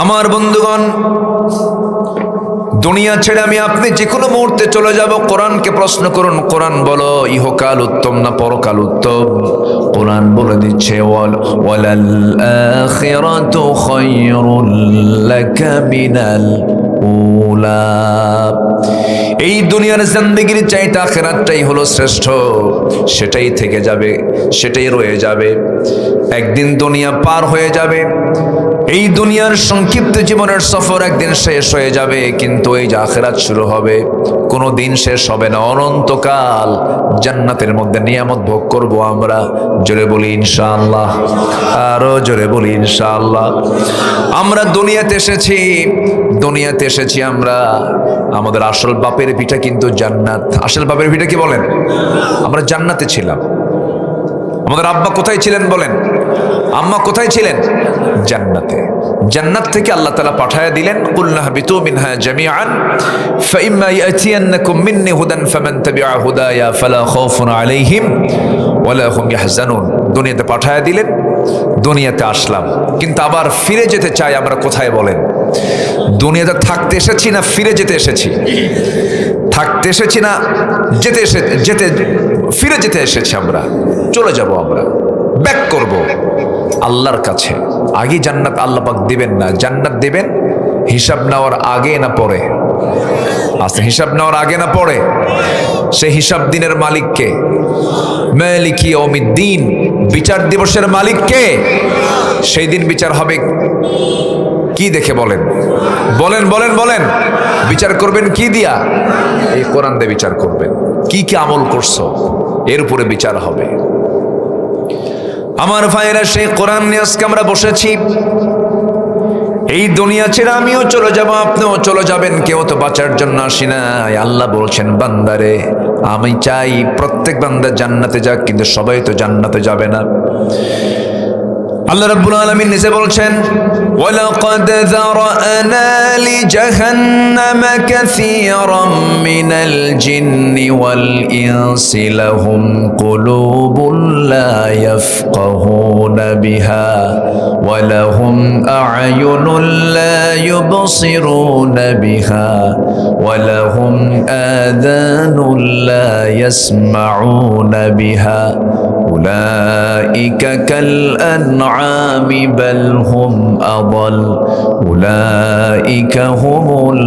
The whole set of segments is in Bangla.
আমার বন্ধুগণ, দুনিয়া ছেড়ে আমি আপনি যে কোনো মুহূর্তে চলে যাব। কোরআনকে প্রশ্ন করুন, কোরআন বলো ইহকাল উত্তম না পরকাল উত্তম? কোরআন বলে দিচ্ছে ওয়ালাল আখিরাতু খায়রুল লাকা মিনাল উলা। এই দুনিয়ার জিন্দেগির চাইতে আখিরাতটাই হলো শ্রেষ্ঠ। সেটাই থেকে যাবে, সেটাই রয়ে যাবে। একদিন দুনিয়া পার হয়ে যাবে। এই দুনিয়ার সংক্ষিপ্ত জীবনের সফর একদিন শেষ হয়ে যাবে, কিন্তু এই যে আখিরাত শুরু হবে কোনো দিন শেষ হবে না। অনন্তকাল জান্নাতের মধ্যে নিয়ামত ভোগ করব আমরা। জোরে বলি ইনশাআল্লাহ, আরো জোরে বলি ইনশাআল্লাহ। আমরা দুনিয়াতে এসেছি আমরা, আমাদের আসল বাপের ভিটা কিন্তু জান্নাত। আসল বাপের ভিটা কি বলেন? আমরা জান্নাতে ছিলাম। আমাদের আব্বা কোথায় ছিলেন বলেন? আম্মা কোথায় ছিলেন? জান্নাতে। জান্নাত থেকে আল্লাহ তাআলা পাঠায়া দিলেন, কুলনা হাবিতু মিনহা জামিআন ফাইম্মা ইয়াতিয়ান্নাকুম মিন্নি হুদান ফামান তাবিআ হুদায়া ফালা খাউফুন আলাইহিম ওয়ালা হুম ইয়াহজানুন। দুনিয়াতে পাঠায়া দিলেন, দুনিয়াতে আসলাম, কিন্তু আবার ফিরে যেতে চাই আমরা কোথায় বলেন? দুনিয়াতে থাকতে এসেছি না ফিরে যেতে এসেছি? থাকতে এসেছি না ফিরে যেতে এসেছি আমরা। চলে যাব আমরা, ব্যাক করব আল্লাহর কাছে। আগে জান্নাত আল্লাহ পাক দিবেন না, জান্নাত দিবেন হিসাব নেওয়ার আগে না পরে? আচ্ছা, হিসাব নেওয়ার আগে না পরে? সেই হিসাব দিনের মালিক কে? মালিকি ইয়াউমিদ্দিন, বিচার দিবসের মালিক কে? সেই দিন বিচার হবে কি দেখে বলেন? বলেন বলেন বলেন। বিচার করবেন কি দিয়া? এই কোরআন দিয়ে বিচার করবেন। কি কি আমল করছো এর উপরে বিচার হবে। আমার ভাইরা, সেই কোরআন নিয়ে আজকে আমরা বসেছি। এই দুনিয়া ছেড়ে আমিও চলে যাব, আপনিও চলে যাবেন। কেউ তো বাঁচার জন্য আসি না। আল্লাহ বলছেন, বান্দারে আমি চাই প্রত্যেক বান্দা জান্নাতে যাক, কিন্তু সবাই তো জান্নাতে যাবে না। আল্লাহ রাব্বুল আলামিন নিজে বলছেন, ওয়ালাকাদ যারানা লিজাহান্নামা কাসীরাম মিনাল জিন্নি ওয়াল ইনসি লাহুম কুলুবুন লা ইয়াফকাহুনা বিহা ওয়া লাহুম আ'য়ুনুন লা ইউবসিরুনা বিহা ওয়া লাহুম আযানুন লা ইয়াসমাউনা বিহা উলাইকা কাল আনআমি বাল হুম আদাল উলাইকা হুমুল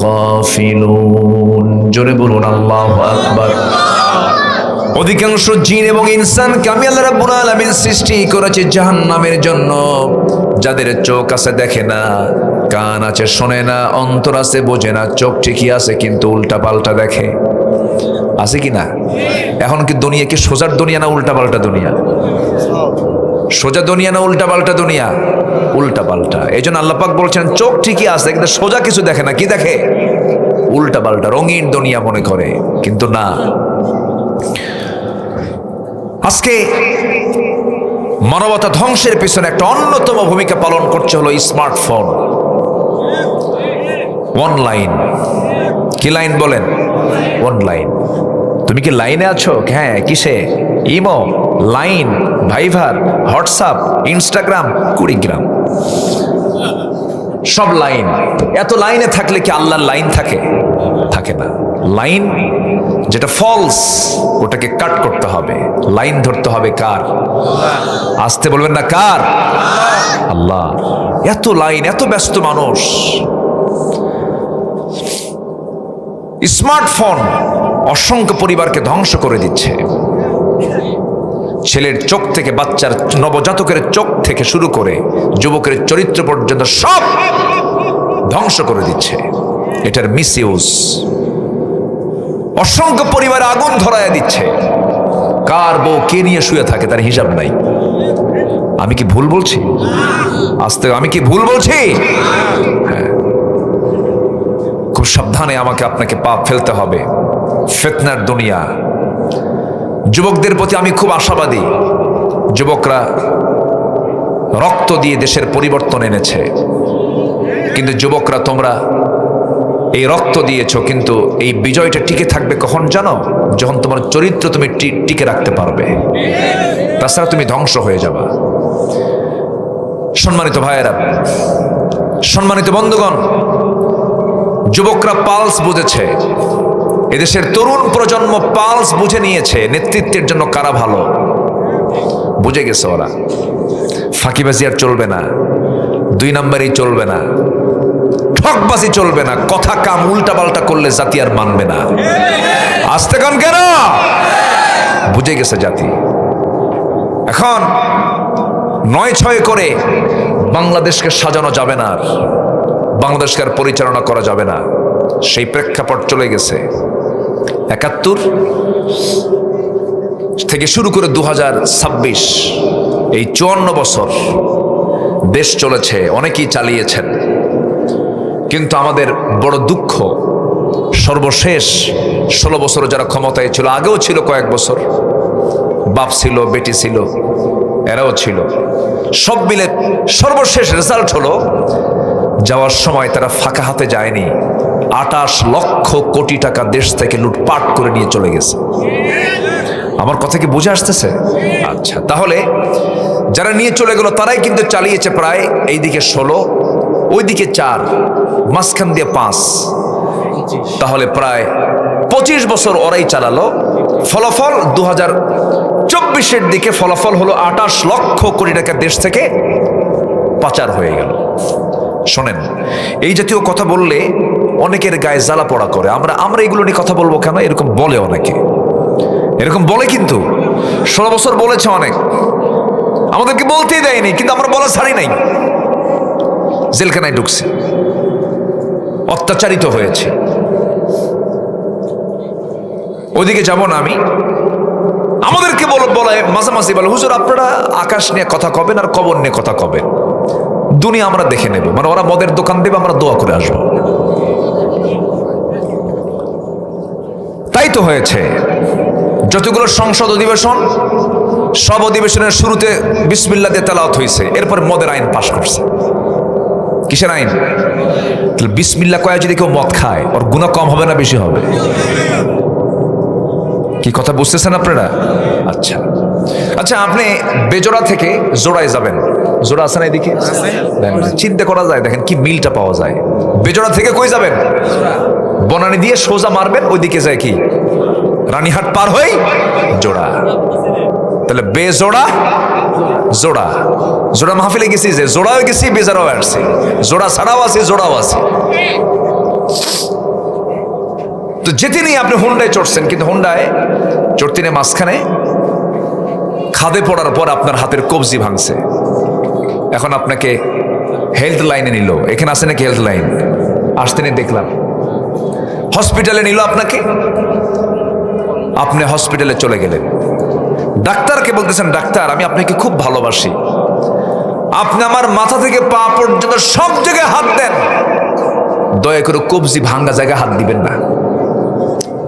গাফিলুন। জোরে বলুন আল্লাহু আকবার। অধিকাংশ জিন এবং ইনসানকে আমি আল্লাহ রাব্বুল আলামিন সৃষ্টি করেছি জাহান্নামের জন্য। যাদের চোখ আছে দেখে না, কান আছে শোনে না, অন্তর আছে বোঝে না, চোখ ঠিকই আছে কিন্তু উল্টা পাল্টা দেখে। আছে কি না? এখন কি দুনিয়া কি সোজার দুনিয়া না উল্টা পাল্টা দুনিয়া? সোজা দুনিয়া না উল্টা পাল্টা দুনিয়া? উল্টা পাল্টা। এই জন্য আল্লাহ পাক বলছেন চোখ ঠিকই আছে কিন্তু সোজা কিছু দেখে না। কি দেখে? উল্টা পাল্টা, রঙিন দুনিয়া মনে করে, কিন্তু না। আজকে মানবতা ধ্বংসের পিছনে একটা অন্যতম ভূমিকা পালন করছে হলো স্মার্টফোন, অনলাইন। কি লাইন বলেন? অনলাইন। তুমি কি লাইনে আছো? হ্যাঁ। কিসে? Imo, line, Viber, WhatsApp, Instagram, Kurigram, সব লাইন। এত লাইনে থাকলে কি আল্লাহর লাইন থাকে? থাকে না। লাইন যেটা ফলস ওটাকে কাট করতে হবে। লাইন ধরতে হবে কার? আসতে বলবেন না, কার? আল্লাহ। এত লাইন, এত ব্যস্ত মানুষ। স্মার্টফোন অসংখ্য পরিবারকে ধ্বংস করে দিচ্ছে। ছেলের চোখ থেকে, বাচ্চার নবজাতকের চোখ থেকে শুরু করে যুবকের চরিত্র পর্যন্ত সব ধ্বংস করে দিচ্ছে। এটার মিসইউজ অসংখ্য পরিবারে আগুন ধরায় দিচ্ছে। কার বউ কে নিয়ে শুয়ে থাকে তার হিসাব নাই। আমি কি ভুল বলছি? আস্তে, আমি কি ভুল বলছি? হ্যাঁ। খুব সাবধানে আমাকে আপনাকে পাপ ফেলতে হবে। ফিতনার দুনিয়া। যুবকদের প্রতি আমি খুব আশাবাদী। যুবকরা রক্ত দিয়ে দেশের পরিবর্তন এনেছে, কিন্তু যুবকরা তোমরা এই রক্ত দিয়েছো, কিন্তু এই বিজয়টা টিকে থাকবে কখন জানো? যখন তোমার চরিত্র তুমি টিকে রাখতে পারবে। তাছাড়া তুমি ধ্বংস হয়ে যাবা। সম্মানিত ভাইয়েরা, সম্মানিত বন্ধুগণ, যুবকরা পালস বুঝেছে, এদেশের তরুণ প্রজন্ম পালস বুঝে নিয়েছে নেতৃত্বের জন্য কারা ভালো, বুঝে গেছে ওরা। ফাঁকিবাজি আর চলবে না, 2 নম্বরই চলবে না, ঠকবাজি চলবে না, কথা কাম উল্টাপাল্টা করলে জাতি আর মানবে না। আসতে কোন কেন? বুঝে গেছে জাতি। এখন 9-6 করে বাংলাদেশকে সাজানো যাবে না, বাংলাদেশকে আর পরিচালনা করা যাবে না, সেই প্রেক্ষাপট চলে গেছে। 71 থেকে শুরু করে 2026 এই 54 বছর দেশ চলেছে, অনেকেই চালিয়েছেন, কিন্তু আমাদের বড় দুঃখ সর্বশেষ 16 বছর যারা ক্ষমতায় ছিল, আগেও ছিল কয়েক বছর, বাপ ছিল, বেটি ছিল, এরাও ছিল, সব মিলে সর্বশেষ রেজাল্ট হলো যাওয়ার সময় তারা ফাঁকা হাতে যায়নি, 28 লক্ষ কোটি টাকা দেশ থেকে লুটপাট করে নিয়ে চলে গেছে। আমার কথা কি বুঝে আসতেছে? আচ্ছা, তাহলে যারা নিয়ে চলে গেল তারাই কিন্তু চালিয়েছে প্রায় এইদিকে 16, ওইদিকে 4, মাঝখান দিয়ে 5, তাহলে প্রায় 25 বছর ওরাই চালালো। ফলাফল 2024-এর দিকে ফলাফল হলো 28 লক্ষ কোটি টাকা দেশ থেকে পাচার হয়ে গেল। শোনেন, এই জাতীয় কথা বললে অনেকের গায়ে জ্বালা পড়া করে। আমরা এগুলো নিয়ে কথা বলবো কেন? এরকম বলে অনেকে, এরকম বলে, কিন্তু 16 বছর বলেছে অনেক, আমাদেরকে বলতেই দেয়নি, কিন্তু আমরা বলা ছাড়ি নাই, জেলখানায় ঢুকছে, অত্যাচারিত হয়েছে। ওইদিকে যাব না আমি। আমাদেরকে বলে মাঝামাঝি বলে, হুজুর আপনারা আকাশ নিয়ে কথা কবেন আর কবর নিয়ে কথা কবেন, দুনিয়া আমরা দেখে নেব। মানে ওরা মদের দোকান দেবে, আমরা দোয়া করে আসবো। তাই তো হয়েছে। যতগুলো সংসদ অধিবেশন, সব অধিবেশনের শুরুতে বিসমিল্লাহ দিয়ে তেলাওয়াত হয়েছে, এরপর মদের আইন পাশ করছে। কিসের আইন? বিসমিল্লাহ কয়া যদি কেউ মদ খায়, ওর গুনাহ কম হবে না বেশি হবে? কি কথা বুঝতেছেন আপনারা? আচ্ছা আচ্ছা, আপনি বেজোড়া থেকে জোড়ায় যাবেন, জোড়া আছে না এদিকে? চিন্তা করা যায়, দেখেন কি মিলটা পাওয়া যায়। বেজোড়া থেকে কই যাবেন? বনানী দিয়ে সোজা মারবেন, ওইদিকে যায় কি রানীহাট পার হই জোড়া। তাহলে বেজোড়া জোড়া, জোড়া মাহফিলে গেছি, যে জোড়াও গেছি, বেজারাও আসছি, জোড়া ছাড়াও আছে, জোড়াও আছে। তো যেতে নিয়ে আপনি হুন্ডায় চড়ছেন, কিন্তু হুন্ডায় চড়তে নিয়ে মাঝখানে খাদে পড়ার পর আপনার হাতের কবজি ভাঙছে। এখন আপনাকে হেলথ লাইনে নিল, এখানে আছে নাকি হেলথ লাইন? আসতে নিয়ে দেখলাম। হসপিটালে নিল আপনাকে, আপনি হসপিটালে চলে গেলেন, ডাক্তারকে বলতেছেন, ডাক্তার আমি আপনাকে খুব ভালোবাসি, আপনি আমার মাথা থেকে পা পর্যন্ত সব জায়গায় হাত দেন, দয়া করে কবজি ভাঙ্গা জায়গায় হাত দিবেন না।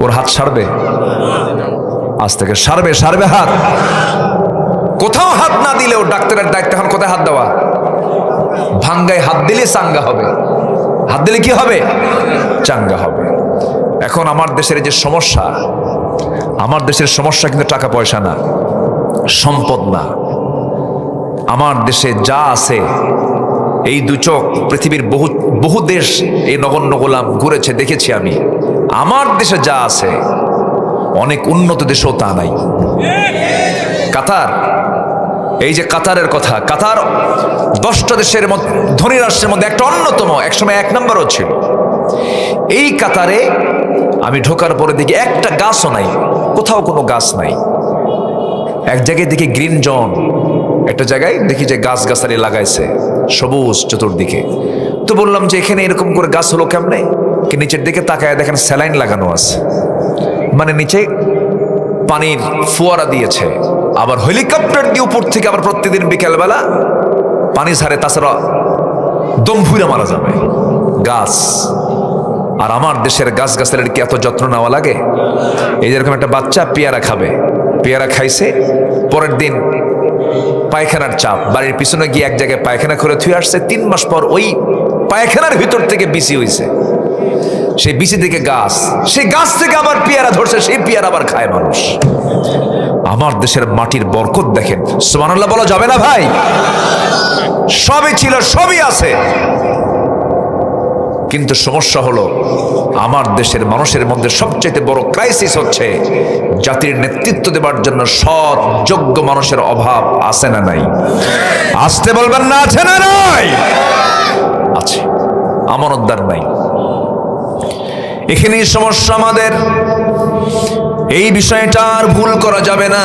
ওর হাত সারবে? আজ থেকে সারবে হাত। কোথাও হাত না দিলেও ডাক্তারের দায়িত্ব এখন কোথায় হাত দেওয়া? ভাঙ্গায় হাত দিলে চাঙ্গা হবে, হাত দিলে কি হবে? চাঙ্গা হবে। এখন আমার দেশের যে সমস্যা, আমার দেশের সমস্যা কিন্তু টাকা পয়সা না, সম্পদ না। আমার দেশে যা আছে, এই 2 চোখ পৃথিবীর বহু দেশ এই নগণ্য গোলাম ঘুরেছে, দেখেছি আমি। আমার দেশে যা আছে অনেক উন্নত দেশেও তা নাই। কাতার, এই যে কাতারের কথা, কাতার 10টা দেশের মধ্যে, ধনী রাষ্ট্রের মধ্যে একটা অন্যতম, একসময় 1 নম্বরও ছিল। এই কাতারে আমি ঢোকার পরে দেখি একটা গাছও নাই, কোথাও কোনো গাছ নাই। এক জায়গায় দেখি গ্রিন জোন, একটা জায়গায় দেখি যে গাছ গাছালি লাগাইছে সবুজ চতুর্দিকে। তো বললাম যে এখানে এরকম করে গাছ হলো কেমনে? কি নিচের দিকে তাকায় দেখেন স্যালাইন লাগানো আছে, মানে নিচে পানির ফোয়ারা দিয়েছে, আবার হেলিকপ্টার দিয়ে উপর থেকে আবার প্রত্যেকদিন বিকেলবেলা পানি ছাড়ে, তাছাড়া দম ফুইরা মারা যাবে গাছ। আর আমার দেশের গাছ গাছালির কি এত যত্ন নেওয়া লাগে? এই যেরকম একটা বাচ্চা পেয়ারা খাবে, পেয়ারা খাইছে, পরের দিন পায়খানার চাপ, বাড়ির পিছনে গিয়ে এক জায়গায় পায়খানা করে থুয়ে আসছে, 3 মাস পর ওই পায়খানার ভিতর থেকে বিচি হয়েছে, সেই বিচি থেকে গাছ, সেই গাছ থেকে আবার পেয়ারা ধরছে, সেই পেয়ারা আবার খায় মানুষ। আমার দেশের মাটির বরকত দেখেন, সুবহানাল্লাহ বলা যাবে না ভাই? সবই ছিল, সবই আছে, কিন্তু সমস্যা হলো আমার দেশের মানুষের মধ্যে সবচেয়ে বড় ক্রাইসিস হচ্ছে জাতির নেতৃত্ব দেবার জন্য সৎ যোগ্য মানুষের অভাব আছে না নাই? আসতে বলবেন না, আছে না নাই? আছে, আমানতদার নাই। এখানেই সমস্যা আমাদের। এই বিষয়টা আর ভুল করা যাবে না,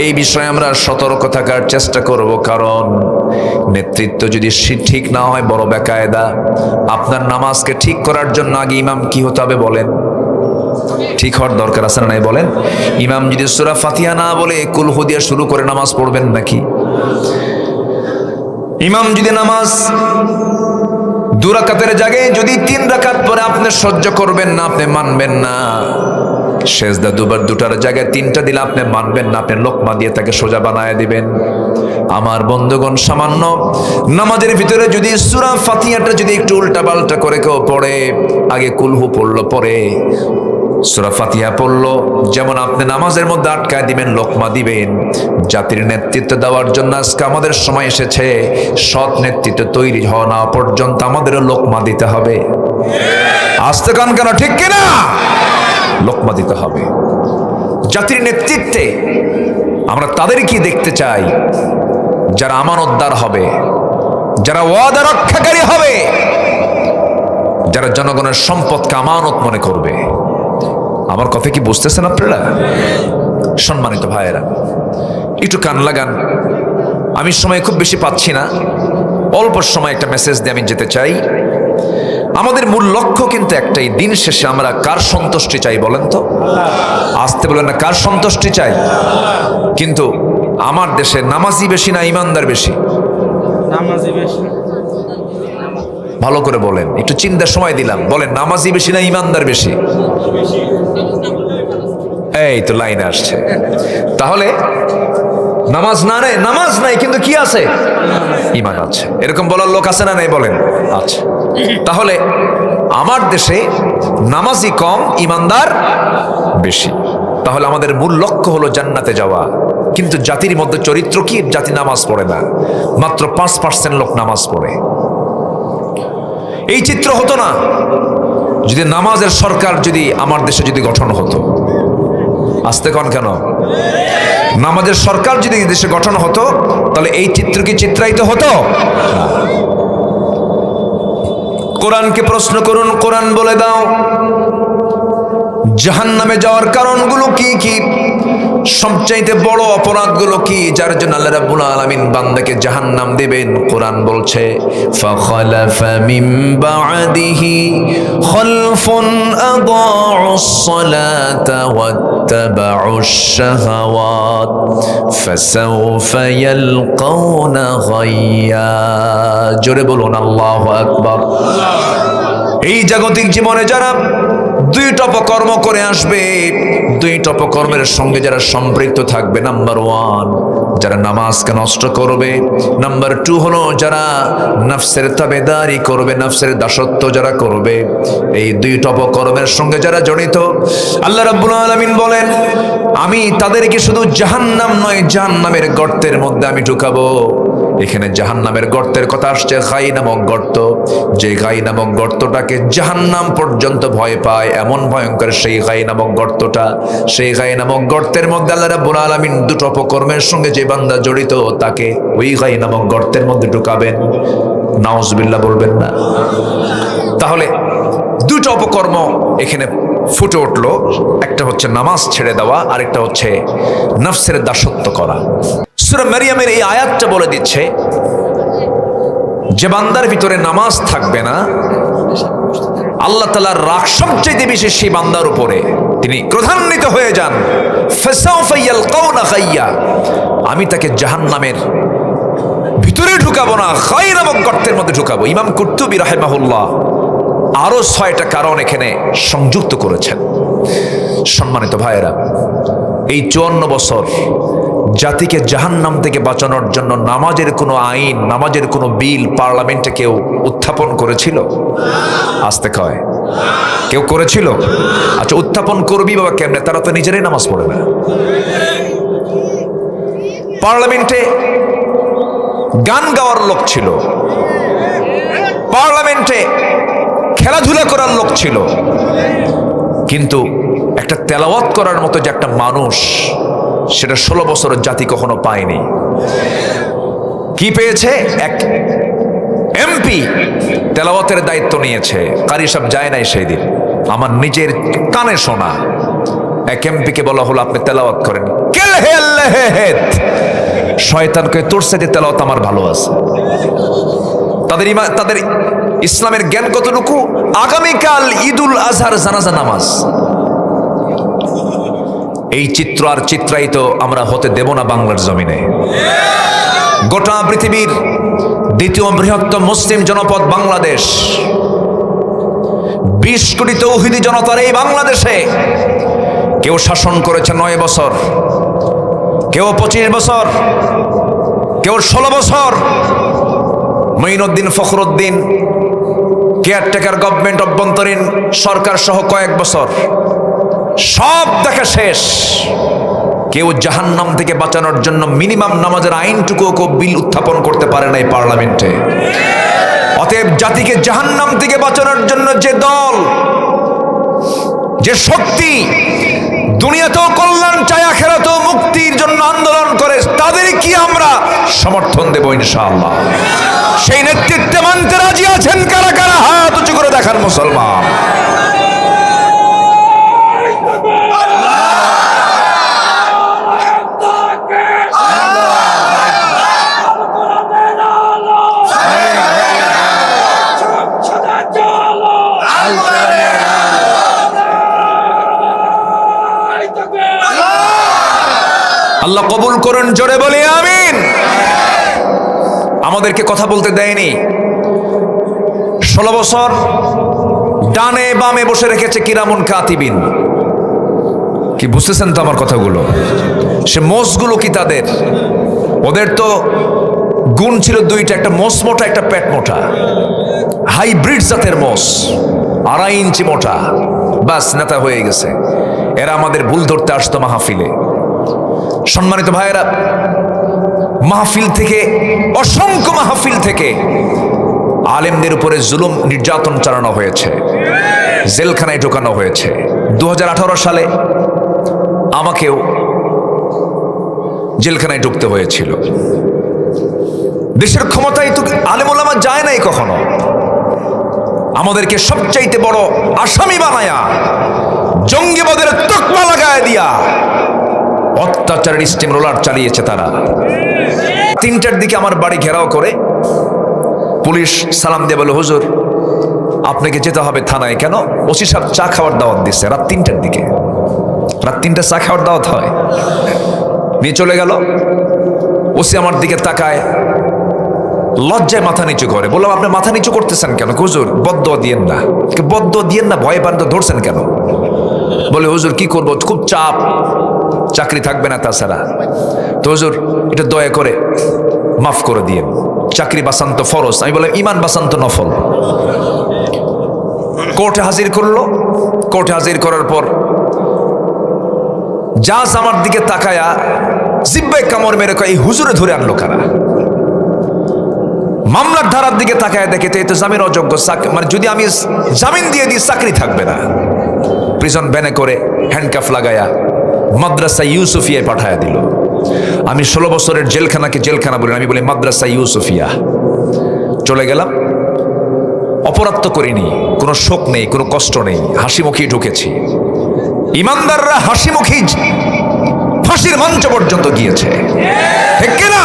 এই বিষয়ে আমরা সতর্ক থাকার চেষ্টা করব। কারণ নেতৃত্ব যদি ঠিক না হয় বড় বেকায়দা। আপনার নামাজকে ঠিক করার জন্য আগে ইমাম কি হতে হবে বলেন? ঠিক হওয়ার দরকার আছে না নাই বলেন? ইমাম যদি সূরা ফাতিহা না বলে কুল হু দিয়ে শুরু করে নামাজ পড়বেন নাকি? ইমাম যদি নামাজ 2 রাকাতের জায়গায় যদি 3 রাকাত পরে আপনি সহ্য করবেন না, আপনি মানবেন না, সেজদা দুটার জায়গায় 3টা দিলে আপনি মানবেন না, আপনি লোকমা দিয়ে তাকে সোজা বানায় দিবেন। আমার বন্ধুগণ, সামান্য নামাজের ভিতরে যদি সূরা ফাতিহাটা যদি একটু উল্টা পাল্টা করে কেউ পড়ে, আগে কুলহু পড়লো পরে সূরা ফাতিহা পড়লো, যেমন আপনি নামাজের মধ্যে আটকায় দিবেন, লোকমা দিবেন। জাতির নেতৃত্ব দেওয়ার জন্য আজকে আমাদের সময় এসেছে। সৎ নেতৃত্ব তৈরি হওয়া না পর্যন্ত আমাদেরও লোকমা দিতে হবে। আসতে কান কেন, ঠিক কিনা? লোকমা দিতে হবে। জাতির নেতৃত্বে আমরা তাদেরকে দেখতে চাই যারা আমানতদার হবে, যারা ওয়াদা রক্ষাকারী হবে, যারা জনগণের সম্পদকে আমানত মনে করবে। আমার কথা কি বুঝতেছেন আপনারা? সম্মানিত ভাইয়েরা, একটু কান লাগান। আমি সময় খুব বেশি পাচ্ছি না, অল্প সময় একটা মেসেজ দিয়ে আমি যেতে চাই। আমাদের মূল লক্ষ্য কিন্তু একটাই, দিন শেষে আমরা কার সন্তুষ্টি চাই বলেন তো? আসতে বলেন না, কার সন্তুষ্টি চাই? কিন্তু আমার দেশে নামাজি বেশি না ইমানদার বেশি? নামাজি বেশি। ভালো করে বলেন, একটু চিন্তার সময় দিলাম, বলেন নামাজি বেশি না ইমানদার বেশি? এই তো লাইনে আসছে। তাহলে নামাজ না নেই, নামাজ নাই কিন্তু কি আছে? ঈমান আছে। এরকম বলার লোক আছে না নাই বলেন? আচ্ছা, তাহলে আমার দেশে নামাজি কম, ঈমানদার বেশি। তাহলে আমাদের মূল লক্ষ্য হলো জান্নাতে যাওয়া। কিন্তু জাতির মধ্যে চরিত্র কি? জাতি নামাজ পড়ে না, মাত্র 5% লোক নামাজ পড়ে। এই চিত্র হতো না যদি নামাজের সরকার যদি আমার দেশে যদি গঠন হতো। আসতে কন কেন? নামাজের সরকার যদি দেশে গঠন হতো তাহলে এই চিত্র কি চিত্রায়িত হতো? কোরআনকে প্রশ্ন করুন, কোরআন বলে দাও জাহান্নামে যাওয়ার কারণগুলো কি কি, সবচাইতে বড় অপরাধগুলো কি, যার জন্য আল্লাহ রাব্বুল আলামিন বান্দাকে জাহান্নাম দিবেন। কোরআন বলছে ফাখালাফা মিন বা'দিহি খালফুন আদাউস সালাতা ওয়াত্তাবাউশ শাহাওয়াত ফাসাউফা ইয়ালকাউনা গায়্যা। জোরে বলুন আল্লাহু আকবার। এই জাগতিক জীবনে যারা 2টা অপকর্ম করে আসবে, 2টা অপকর্মের সঙ্গে যারা সম্পৃক্ত থাকবে, নাম্বার 1 যারা নামাজকে নষ্ট করবে, নাম্বার 2 হলো যারা নফসের তাবেদারি করবে, নফসের দাসত্ব যারা করবে। এই 2টা অপকর্মের সঙ্গে যারা জড়িত, আল্লাহ রাব্বুল আলামিন বলেন আমি তাদেরকে শুধু জাহান্নাম নয়, জাহান্নামের গর্তের মধ্যে আমি ঢুকাবো। এখানে জাহান্নামের গর্তের কথা আসছে, গাই নামক গর্ত। যে গাই নামক গর্তটাকে জাহান্নাম পর্যন্ত ভয় পায়, এমন ভয়ঙ্কর সেই গাই নামক গর্তটা। সেই গাই নামক গর্তের মধ্যে আল্লাহ রাব্বুল আলামিন 2টো অপকর্মের সঙ্গে যে বান্দা জড়িত তাকে ওই গাই নামক গর্তের মধ্যে ঢুকাবেন। নাউজুবিল্লাহ বলবেন না? তাহলে 2টো অপকর্ম এখানে ফুটে উঠলো। একটা হচ্ছে নামাজ ছেড়ে দেওয়া, আরেকটা হচ্ছে নফসের দাসত্ব করা। সূরা মারিয়ামের এই আয়াতটা বলে দিচ্ছে যে বান্দার ভিতরে নামাজ থাকবে না, আল্লাহ তাআলার রাগ সবচেয়ে বেশি সেই বান্দার উপরে, তিনি ক্রোধান্বিত হয়ে যান। ফাসাউফা ইয়ালকাউনা গায়্যা, আমি তাকে জাহান্নামের ভিতরে ঢুকাবো না, গায় নামক গর্তের মধ্যে ঢুকাবো। ইমাম কুরতুবী রাহিমাহুল্লাহ আরো 6টা কারণ এখানে সংযুক্ত করেছেন। সম্মানিত ভাইয়েরা, এই 54 বছর জাতিকে জাহান্নাম থেকে বাঁচানোর জন্য নামাজের কোনো আইন, নামাজের কোনো বিল পার্লামেন্টে কেউ উত্থাপন করেছিল? আসতে কয় কেউ করেছিল? আচ্ছা, উত্থাপন করবি বাবা কেমনে? তারা তো নিজেরাই নামাজ পড়ে না। পার্লামেন্টে গান গাওয়ার লোক ছিল, পার্লামেন্টে খেলাধুলা করার লোক ছিল, কিন্তু একটা তেলাওয়াত করার মতো যে একটা মানুষ, সেটা 16 বছরের জাতি কখনো পায়নি। কি পেয়েছে? এক এমপি তেলাওয়াতের দায়িত্ব নিয়েছে। কারি সাহেব যায় নাই সেই দিন, আমার নিজের কানে শোনা। এক এমপিকে বলা হলো আপনি তেলাওয়াত করেন। শয়তানকে তোর সাথে তেলাওয়াত আমার ভালো আছে। তাদের ইসলামের জ্ঞান কতটুকু? আগামীকাল ঈদুল আজহার জানাজা নামাজ, এই চিত্র আর চিত্রায়িত আমরা হতে দেব না বাংলার জমিনে। গোটা পৃথিবীর দ্বিতীয় বৃহত্তম মুসলিম জনপদ বাংলাদেশ, 20 কোটি তৌহিদি জনতার এই বাংলাদেশে কেউ শাসন করেছে 9 বছর, কেউ 25 বছর, কেউ 16 বছর। মঈনুদ্দিন ফখরুদ্দিন কেয়ারটেকার গভর্নমেন্ট, অভ্যন্তরীণ সরকার সহ কয়েক বছর, সব দেখা শেষ। কেউ জাহান্নাম থেকে বাঁচানোর জন্য মিনিমাম নামাজের আইনটুকু বিল উত্থাপন করতে পারে নাই পার্লামেন্টে। অতএব জাতিকে জাহান্নাম থেকে বাঁচানোর জন্য যে দল, যে শক্তি দুনিয়াতেও কল্যাণ চায়, আখিরাতেও মুক্তির জন্য আন্দোলন করে, তাদের কি আমরা সমর্থন দেব ইনশাআল্লাহ। সেই নেতৃত্বে মানতে রাজি আছেন কারা কারা? হাত উঁচু করে দেখান মুসলমান। আল্লাহ কবুল করুন, জোরে বলি আমিন। আমাদেরকে কথা বলতে দেয়নি। 16 বছর ডানে বামে বসে রেখেছে কিরামুন কাতিবিন। কি বুঝতেছেন তো আমার কথাগুলো? সে মোষগুলো কি তাদের? ওদের তো গুণ ছিল দুইটা, একটা মোষ মোটা, একটা পেট মোটা। হাইব্রিড জাতের মোষ, 2.5 ইঞ্চি মোটা, বাস নেতা হয়ে গেছে। এরা আমাদের ভুল ধরতে আসতো মাহফিলে। সম্মানিত ভাইয়েরা, মাহফিল থেকে, অসংখ্য মাহফিল থেকে আলেমদের উপরে জুলুম নির্যাতন চালানো হয়েছে, জেলখানায় ঢোকানো হয়েছে। 2018 সালে আমাকেও জেলখানায় ঢুকতে হয়েছিল। দেশের ক্ষমতায় তো আলেম ওলামা যায় নাই কখনো। আমাদেরকে সবচাইতে বড় আসামি বানায়া, জঙ্গিবাদের তকমা লাগায় দিয়া অত্যাচারের স্টিম রোলার চালিয়েছে তারা। 3টার দিকে আমার বাড়ি ঘেরাও করে পুলিশ সালাম দিয়ে বলে, হুজুর আপনাকে যেতে হবে থানায়। কেন? ওসি সাহেব চা খাওয়ার দাওয়াত দিচ্ছে রাত 3টার দিকে। রাত 3টা চা খাওয়ার দাওয়াত হয়? নিয়ে চলে গেল। ওসি আমার দিকে তাকায়, লজ্জায় মাথা নিচু করে। বললাম আপনি মাথা নিচু করতেছেন কেন? হুজুর বদদোয়া দিয়েন না। বদদোয়া দিয়েন না, ভয় পান তো ধরছেন কেন? বলে হুজুর কি করবো, খুব চাপ, চাকরি থাকবে না তাছাড়া। তো হুজুর এটা দয়া করে মাফ করে দিয়েন, চাকরি বাঁচান্ত ফরজ। আমি বললাম ইমান বাঁচান্ত নফল। কোর্টে হাজির করলো। কোর্টে হাজির করার পর জাজ আমার দিকে তাকায়া জিব্বায় কামড় মেরে কয়, এই হুজুরে ধরে আনলো কারা? মামলার ধারার দিকে তাকায় দেখে তো জামিন অযোগ্য, মানে যদি আমি জামিন দিয়ে দিই চাকরি থাকবে না। প্রিজন ভ্যানে করে হ্যান্ডকাফ লাগায়া মাদ্রাসা ইউসুফিয়ায় পাঠায়া দিল। আমি 16 বছরের জেলখানাকে জেলখানা বলি, আমি বলি মাদ্রাসা ইউসুফিয়া। চলে গেলাম। অপরাধ তো করিনি, কোনো শোক নেই, কোনো কষ্ট নেই, হাসি মুখে ঢুকেছি। ইমানদাররা হাসি মুখে ফাঁসির মঞ্চ পর্যন্ত গিয়েছে, ঠিক কিনা?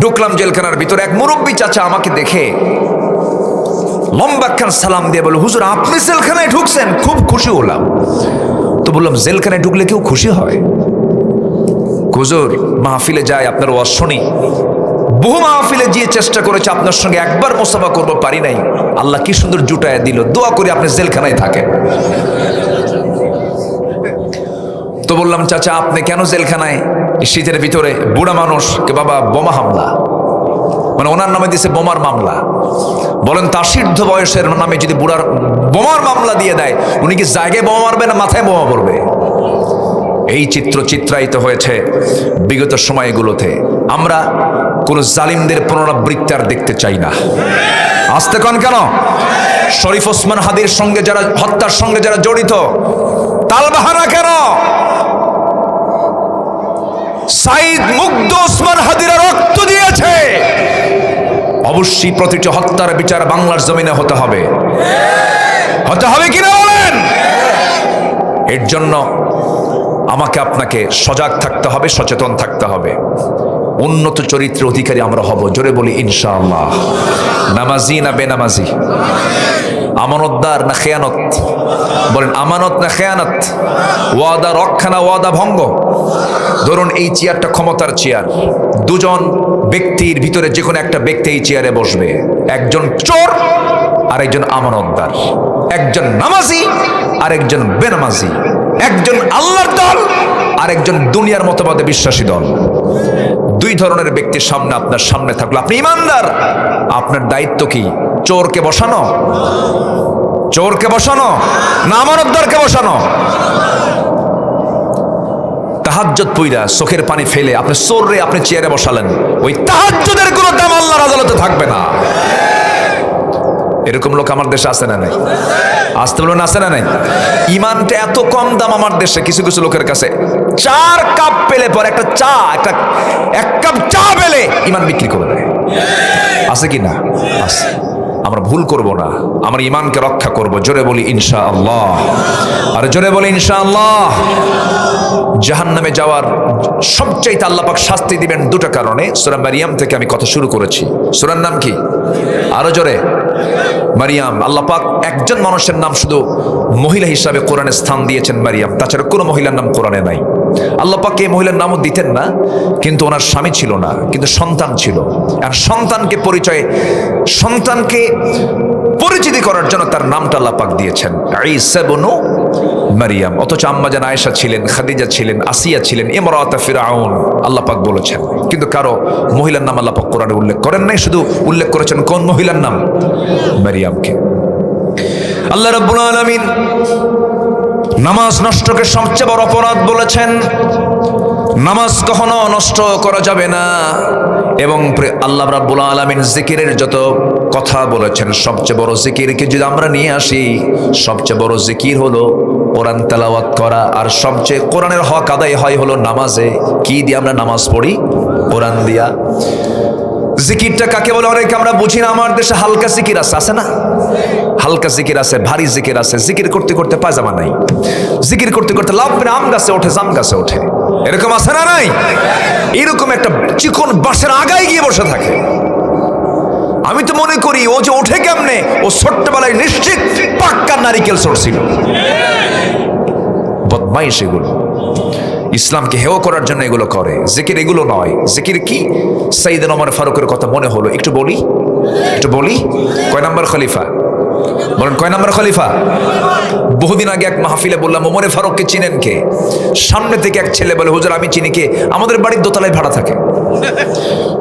ঢুকলাম জেলখানার ভিতরে। এক মুরব্বী চাচা আমাকে দেখে লম্বা খান সালাম দিয়ে বলে, হুজুর আপনি জেলখানায় ঢুকছেন? খুব খুশি হলাম। তো বললাম জেলখানায় ঢুকলে কেউ খুশি হয়? হুজুর মাহফিলে যায়, আপনার ওয়াজ শুনি, বহু মাহফিলে গিয়ে চেষ্টা করেছে, আপনার সঙ্গে একবার মোসাফা করবো, পারি নাই। আল্লাহ কি সুন্দর জুটায় দিল, দোয়া করে আপনি জেলখানায় থাকেন। তো বললাম চাচা আপনি কেন জেলখানায়? শীতের ভিতরে। বুড়া মানুষ, কে বাবা বোমা হামলা, মানে ওনার নামে দিয়েছে বোমার মামলা। বলেন তার সিদ্ধ বয়সের নামে যদি বুড়ার বোমার মামলা দিয়ে দেয়, উনি কি জায়গায় বোমা মারবে না মাথায় বোমা পড়বে? এই চিত্র চিত্রায়িত হয়েছে বিগত সময়গুলোতে। আমরা কোন জালিমদের পুনরাবৃত্তি আর দেখতে চাই না। আসতে কন কেন? শরীফ ওসমান হাদির সঙ্গে যারা হত্যার সঙ্গে যারা জড়িত, তালবাহানা কেন? সাইদ মুগ্ধ ওসমান হাদিরা রক্ত দিয়েছে। অবশ্যই প্রতিটি হত্যার বিচার বাংলার জমিনে হতে হবে, হতে হবে কিনা বলেন? এর জন্য আমাকে আপনাকে সজাগ থাকতে হবে, সচেতন থাকতে হবে। উন্নত চরিত্রের অধিকারী আমরা হব, জোরে বলি ইনশাআল্লাহ। নামাজি না বেনামাজি? আমানতদার না খেয়ানত? বলেন আমানত না খেয়ানত? ওয়াদা রক্ষা না ওয়াদা ভঙ্গ? ধরুন এই চেয়ারটা ক্ষমতার চেয়ার, দুজন ব্যক্তির ভিতরে যে কোনো একটা ব্যক্তি এই চেয়ারে বসবে, একজন চোর আর একজন আমানতদার, একজন নামাজি আর একজন বেনামাজি, একজন আল্লাহর দল আর একজন দুনিয়ার মতবাদে বিশ্বাসী দল। দুই ধরনের ব্যক্তির সামনে আপনার সামনে থাকলো, আপনি ইমানদার, আপনার দায়িত্ব কি? চোরকে বসানো, চোরকে বসানো না আমানতদারকে বসানো? তাহাজ্জুদ পইরা চোখের পানি ফেলে আপনি চোররে আপনি চেয়ারে বসালেন, ওই তাহাজ্জুদের কোনো দাম আল্লাহর আদালতে থাকবে না। এরকম লোক আমার দেশে আছে না নাই? আসতে বলুন আছে না নাই? ইমানটা এত কম দাম আমার দেশে, কিছু কিছু লোকের কাছে 4 কাপ পেলে পরে একটা চা, এক কাপ চা পেলে ইমান বিক্রি করে দেয়। আছে কি না? আছে। আমরা ভুল করব না, আমরা ইমানকে রক্ষা করব, জোরে বলি ইনশাআল্লাহ। আর জোরে বলি ইনশাআল্লাহ। জাহান্নামে যাওয়ার সবচাইতে আল্লাহ পাক শাস্তি দিবেন দুটো কারণে। সূরা মারিয়াম থেকে আমি কথা শুরু করেছি। সূরার নাম কি? আরো জোরে। মারিয়াম। আল্লাহ পাক একজন মানুষের নাম শুধু মহিলা হিসাবে কোরআনে স্থান দিয়েছেন, মারিয়াম, তাছাড়া কোনো মহিলার নাম কোরআনে নাই। আল্লাহ পাক এই মহিলার নামও দিতেন না, কিন্তু ওনার স্বামী ছিল না, কিন্তু সন্তান ছিল। আর সন্তানকে পরিচিতি করার জন্য তার নামটা আল্লাহ পাক দিয়েছেন ঈসা ইবনু মারিয়াম। অথচ আম্মা জান আয়েশা ছিলেন, খাদিজা ছিলেন, আসিয়া ছিলেন, ইমরাত ফিরআউন, আল্লাহ পাক বলেছেন। কিন্তু কারো মহিলার নাম আল্লাহ পাক কোরআনে উল্লেখ করেন নাই, শুধু উল্লেখ করেছেন কোন মহিলার নাম? মারিয়ামকে। আল্লাহ রাব্বুল আলামিন নামাজ নষ্টকে সবচেয়ে বড় অপরাধ বলেছেন। নামাজ কখনো নষ্ট করা যাবে না। এবং আল্লাহ রাব্বুল আলামিন জিকিরের যত কথা বলেছেন, সবচেয়ে বড় জিকিরকে যদি আমরা নিয়ে আসি, সবচেয়ে বড় জিকির হলো কোরআন তেলাওয়াত করা। আর সবচেয়ে কোরআনের হক আদায় হয় হলো নামাজে। কি দিয়ে আমরা নামাজ পড়ি? কোরআন দিয়া। জিকিরটা কাকে বলে অনেকে আমরা বুঝি না। আমার দেশে হালকা জিকির আছে না? হালকা জিকির আছে, ভারী জিকির আছে। জিকির করতে করতে পায়জামা নাই, জিকির করতে করতে লাভ পেরে আম গাছে ওঠে, জাম গাছে ওঠে, এরকম আছে না নাই? এরকম একটা চিকন বাঁশের আগায় গিয়ে বসে থাকে। আমি তো মনে করি ও যে ওঠে কেমনে, ও ছোট্টবেলায় নিশ্চিত পাক্কা নারিকেল সরছিল। বদমাইশ এগুলো, ইসলামকে হেয় করার জন্য এগুলো করে। জিকির এগুলো নয়। জিকির কি? সাইয়েদনা ওমর ফারুকের কথা মনে হলো, একটু বলি। কয় নাম্বার খলিফা? বলেন কয় নাম্বার খলিফা? বহুদিন আগে এক মাহফিলে বললাম, ওমরে ফারুককে চিনেন কে? সামনে থেকে এক ছেলে বলে, হুজুর আমি চিনি। কে? আমাদের বাড়ির দোতলায় ভাড়া থাকে।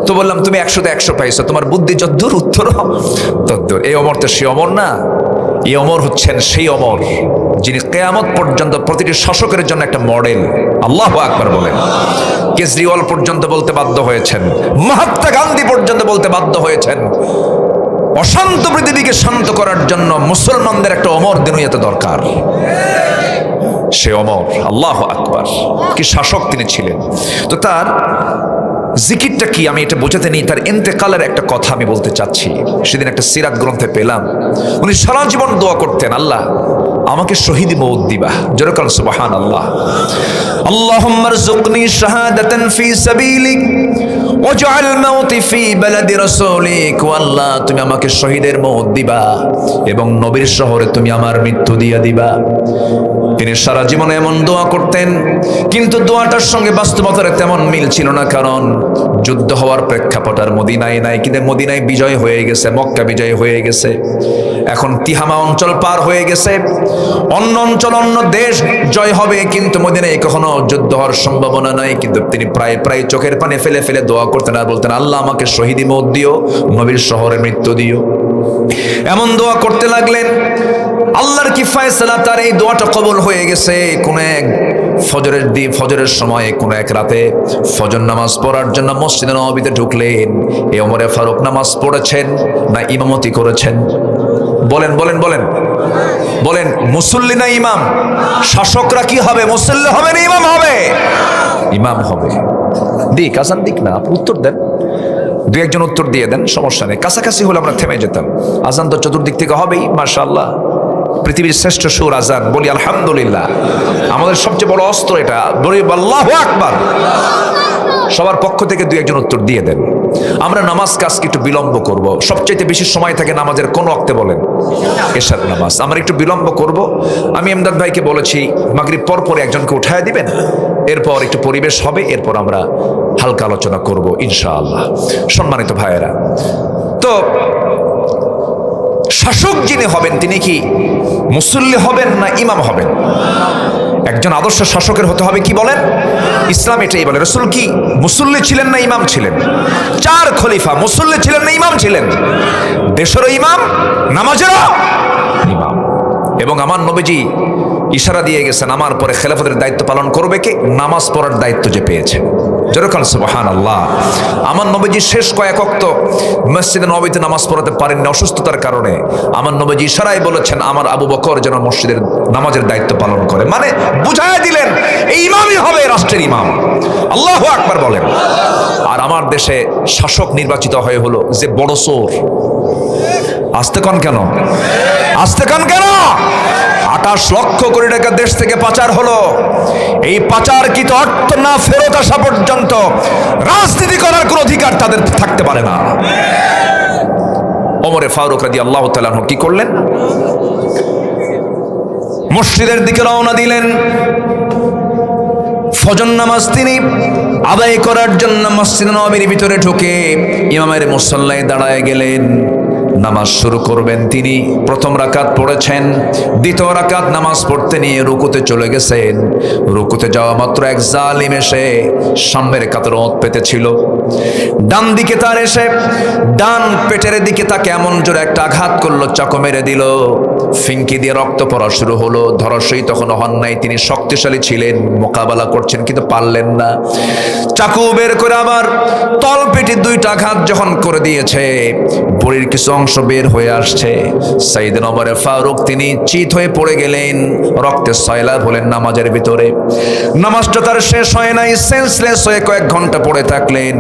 তো বললাম, তুমি 100তে 100 পাইছো, তোমার বুদ্ধি যদ্দূর উত্তর তদ্দূর। এই ওমর তো সে ওমর না। এই ওমর হচ্ছেন সেই ওমর যিনি কিয়ামত পর্যন্ত প্রতিটি শাসকের জন্য একটা মডেল। আল্লাহু আকবার বলেন। কেজরিওয়াল পর্যন্ত বলতে বাধ্য হয়েছেন, মহাত্মা গান্ধী পর্যন্ত বলতে বাধ্য হয়েছেন, অশান্ত পৃথিবীকে শান্ত করার জন্য মুসলমানদের একটা ওমর দুনিয়াতে দরকার। সে ওমর, আল্লাহু আকবার, কি শাসক তিনি ছিলেন। তো তার জিকিরটা কি আমি এটা বোঝাতে নেই, তার ইন্তেকালের একটা কথা আমি বলতে চাচ্ছি। সেদিন একটা সিরাত গ্রন্থে পেলাম, উনি সারা জীবন দোয়া করতেন, আল্লাহ আমাকে শহীদ মওত দিবা। জোরে বলেন সুবহানাল্লাহ। আল্লাহুম্মা রযুকনি শাহাদাতান ফি সাবিলিক ওয়াজআল মাউতি ফি বালাদি রাসূলিক। ও আল্লাহ, তুমি আমাকে শহীদের মওত দিবা এবং নবীর শহরে তুমি আমার মৃত্যু দিয়া দিবা। তিনি সারা জীবনে এমন দোয়া করতেন, কিন্তু দোয়াটার সঙ্গে বাস্তবতার তেমন মিল ছিল না। কারণ যুদ্ধ হওয়ার প্রেক্ষাপট আর মদিনায় নাই, কিন্তু মদিনায় বিজয় হয়ে গেছে, মক্কা বিজয় হয়ে গেছে। এখন তিহামা অঞ্চল পার হয়ে গেছে, অন্য অঞ্চল অন্য দেশ জয় হবে, কিন্তু মদিনায় কখনো যুদ্ধ হওয়ার সম্ভাবনা নাই। কিন্তু তিনি প্রায় প্রায় চোখের পানি ফেলে ফেলে দোয়া করতেন আর বলতেন, আল্লাহ আমাকে শহীদি মওত দিও, নবীর শহরে মৃত্যু দিও। এমন দোয়া করতে লাগলেন। আল্লাহর কি ফয়সালা, তার এই দোয়াটা কবুল হয়ে গেছে। কোন এক ফজরের সময় কোনো এক রাতে ফজর নামাজ পড়ার জন্য মসজিদে নববীতে ঢুকলেন। এই ওমরে ফারুক নামাজ পড়েছেন না ইমামতি করেছেন? বলেন বলেন বলেন বলেন, মুসল্লি না ইমাম? শাসকরা কি হবে, মুসল্লি হবে না ইমাম হবে? ইমাম হবে। দিক আসান দিক না, আপনি উত্তর দেন, দু একজন উত্তর দিয়ে দেন, সমস্যা নেই। কাছাকাছি হলে আমরা থেমে যেতাম। আজান তো চতুর্দিক থেকে হবেই, মাশাআল্লাহ। পৃথিবীর শ্রেষ্ঠ সুর আজান, বলি আলহামদুলিল্লাহ। আমাদের সবচেয়ে বড় অস্ত্র এটা, বলি আল্লাহু আকবার। সবার পক্ষ থেকে দু একজন উত্তর দিয়ে দেন। আমরা নামাজ কাজকে একটু বিলম্ব করব। সবচেয়ে বেশি সময় থাকে নামাজের কোন ওয়াক্তে বলেন? এশার নামাজ। আমরা একটু বিলম্ব করব। আমি এমদাদ ভাইকে বলেছি মাগরিব পর পরে একজনকে উঠায় দিবেন, এরপর একটু পরিবেশ হবে, এরপর আমরা হালকা আলোচনা করব ইনশাআল্লাহ। সম্মানিত ভাইয়েরা, তো শাসক যিনি হবেন তিনি কি মুসল্লি হবেন না ইমাম হবেন? একজন আদর্শ শাসকের হতে হবে কি বলেন? ইসলাম এটাই বলে। রাসূল কি মুসল্লি ছিলেন না ইমাম ছিলেন? 4 খলিফা মুসল্লি ছিলেন না ইমাম ছিলেন? দেশেরও ইমাম, নামাজেরও ইমাম। এবং আমার নবীজি ইশারা দিয়ে গেছেন, আমার পরে খেলাফতের দায়িত্ব পালন করবে কে? নামাজ পড়ার দায়িত্ব যে পেয়েছেন। যেরকম সুবহানাল্লাহ। আমার নবীজি শেষ কয়েক ওয়াক্ত মসজিদে নববীতে নামাজ পড়াতে পারেননি অসুস্থতার কারণে। আমার নবীজি ইশারায় বলেছেন আমার আবু বকর যেন মসজিদের নামাজের দায়িত্ব পালন করে, মানে বুঝায় দিলেন এই ইমামই হবে রাষ্ট্রের ইমাম। আল্লাহু আকবার বলেন। আর আমার দেশে শাসক নির্বাচিত হয়ে হলো যে বড় চোর। আসতে কন কেন? আসতে কন কেন? 28 লক্ষ কোটি টাকা দেশ থেকে পাচার হলো। এই পাচারকৃত অর্থ না ফেরত আসা পর্যন্ত রাজনীতি করার কোনো অধিকার তাদের থাকতে পারে না। ওমরে ফারুক রাদিয়াল্লাহু তাআলা আনহু কি করলেন? মসজিদের দিকে রওনা দিলেন। ফজর নামাজ তিনি আদায় করার জন্য মসজিদ নববীর ভিতরে ঢুকে ইমামের মুসল্লায় দাঁড়ায় গেলেন। নামাজ শুরু করবেন তিনি। প্রথম রাকাত পড়েছেন, দ্বিতীয় রাকাত নামাজ পড়তে নিয়ে রুকুতে চলে গেছেন। রুকুতে যাওয়া মাত্র এক জালিম এসে সামনের কাতারে ওঁত পেতেছিল। ডান দিকে তার এসে ডান পেটের দিকে তাকে এমন জোরে একটা আঘাত করলো, চাকু মেরে দিল। ফিঙ্কি দিয়ে রক্ত পড়া শুরু হলো। ধরাশয়ী তখনও হন নাই, তিনি শক্তিশালী ছিলেন, মোকাবেলা করছেন কিন্তু পারলেন না। চাকু বের করে আবার তল পেটে 2টা আঘাত যখন করে দিয়েছে, বড়ির কিছু অংশ বের হয়ে আসছে। সাইয়েদনা ওমর ফারুক তিনি চিত হয়ে পড়ে গেলেন, রক্তে সয়লাব হলেন নামাজের ভিতরে। নামাজটা তার শেষ হয় নাই, সেন্সলেস হয়ে কয়েক ঘন্টা পড়ে থাকলেন।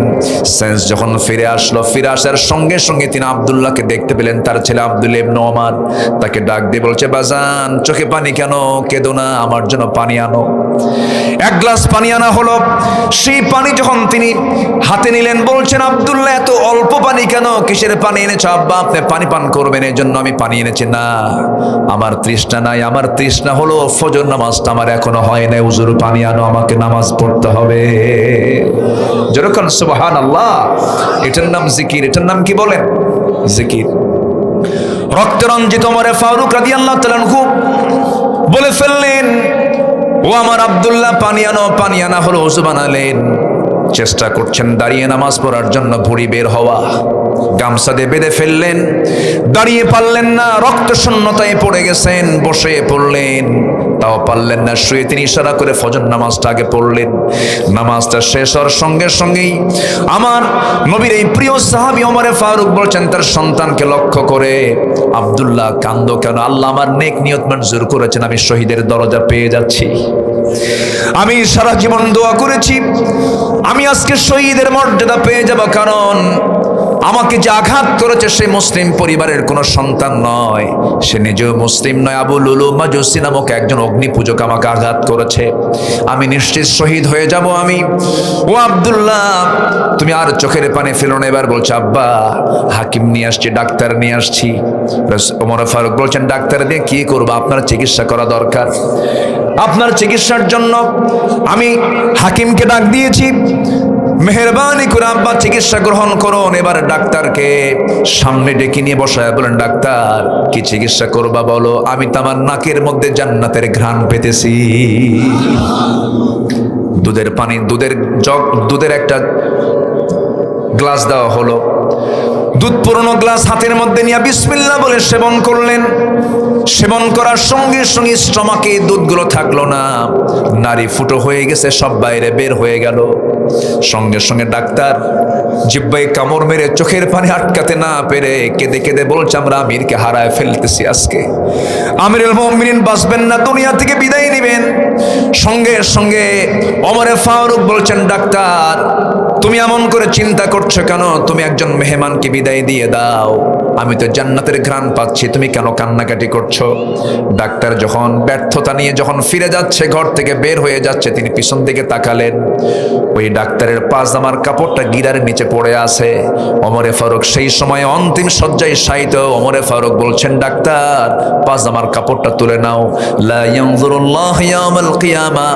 সেন্স যখন ফিরে আসলো, ফিরে আসার সঙ্গে সঙ্গে তিনি আব্দুল্লাহকে দেখতে পেলেন, তার ছেলে আব্দুল্লাহ ইবনে ওমর। তাকে ডাক দিয়ে বলছে, বাজান চোখে পানি কেন? কেঁদো না, আমার জন্য পানি আনো। 1 গ্লাস পানি আনা হলো। সেই পানি যখন তিনি হাতে নিলেন, বলছেন, আব্দুল্লাহ এত অল্প পানি কেন? কিসের পানি এনেছ আব্বা? আপনি পানি পান করবেন এই জন্য আমি পানি এনেছি। না, আমার তৃষ্ণা নাই, আমার তৃষ্ণা হলো ফজর নামাজটা আমার এখনো হয় নাই। হুজুর পানি আনো, আমাকে নামাজ পড়তে হবে। যেরকম সুবহানাল্লাহ। এটার নাম জিকির। এটার নাম কি বলেন? জিকির। রক্তরঞ্জিত ওমরে ফারুক রাদিয়াল্লাহু তাআলা আনহু বলে ফেললেন, ও আমার আব্দুল্লাহ পানি আনো। পানি আনা হলো, ওযু বানালেন। চেষ্টা করছেন দাঁড়িয়ে নামাজ পড়ার জন্য, ভুঁড়ি বের হওয়া। গামছা দিয়ে বেঁধে ফেললেন, দাঁড়িয়ে পারলেন না। রক্ত শূন্যতায় পড়ে গেছেন, বসে পড়লেন, তাও পারলেন না। শুয়ে তিনি ইশারা করে ফজর নামাজটা আগে পড়লেন। নামাজটা শেষ হওয়ার সঙ্গে সঙ্গেই আমার নবীর এই প্রিয় সাহাবী ওমরে ফারুক বলছেন তার সন্তানকে লক্ষ্য করে, আব্দুল্লাহ কান্দো কেন? আল্লাহ আমার নেক নিয়ত মঞ্জুর করেছেন, আমি শহীদের দরজা পেয়ে যাচ্ছি। আমি সারা জীবন দোয়া করেছি আমি আজকে শহীদের মর্যাদা পেয়ে যাব, কারণ আমাকে যে আঘাত করেছে সে মুসলিম পরিবারের কোনো সন্তান নয়, সে নিজেও মুসলিম নয়। আবু লুলু মাজুসি নামক একজন অগ্নি পূজক আমাকে আঘাত করেছে। আমি নিশ্চিত শহীদ হয়ে যাব আমি। ও আব্দুল্লাহ, তুমি আর চোখের পানি ফেলো না। এবার বলছে, আব্বা হাকিম নিয়ে আসছি, ডাক্তার নিয়ে আসছি। ওমর ফারুক বলছেন, ডাক্তার দিয়ে কি করবো? আপনার চিকিৎসা করা দরকার। আপনার চিকিৎসার জন্য আমি হাকিমকে ডাক দিয়েছি, মেহেরবানি করে আব্বা চিকিৎসা গ্রহণ করুন। এবার ডাক্তারকে সামনে ডেকে নিয়ে বসায় বলেন, ডাক্তার কি চিকিৎসা করবা বলো? আমি তো আমার নাকের মধ্যে জান্নাতের ঘ্রাণ পেতেছি। দুধের পানি, দুধের একটা গ্লাস দেওয়া হলো। দুধ পুরনো গ্লাস হাতের মধ্যে নিয়ে বিসমিল্লাহ বলে সেবন করলেন। সেবন করার সঙ্গে সঙ্গে স্টমাকে দুধগুলো থাকলো না, নারী ফুটো হয়ে গেছে, সব বাইরে বের হয়ে গেল। সঙ্গে সঙ্গে ডাক্তার জিহ্বায় কামড় মেরে চোখের পানি আটকাতে না পেরে কেঁদে কেঁদে বলছে, আমরা আমিরকে হারায় ফেলতেছি আজকে। আমিরুল মুমিনিন বাঁচবেন না, দুনিয়া থেকে বিদায় নেবেন। সঙ্গে সঙ্গে ওমরে ফারুক বলছেন, ডাক্তার তুমি এমন করে চিন্তা করছো কেন? তুমি একজন মেহমানকে বিদায় দিয়ে দাও, আমি তো জান্নাতের ঘ্রাণ পাচ্ছি, তুমি কেন কান্নাকাটি করছো? ডাক্তার যখন ব্যর্থতা নিয়ে যখন ফিরে যাচ্ছে, ঘর থেকে বের হয়ে যাচ্ছে, তিনি পিছন দিকে তাকালেন, ওই ডাক্তারের পাজামার কাপড়টা গিরার নিচে পড়ে আছে। ওমরে ফারুক সেই সময় অন্তিম শয্যায় শায়িত। ওমরে ফারুক বলছেন, ডাক্তার পাজামার কাপড়টা তুলে নাও। লা ইয়ানজুরুল্লাহু ইয়াওমাল কিয়ামা,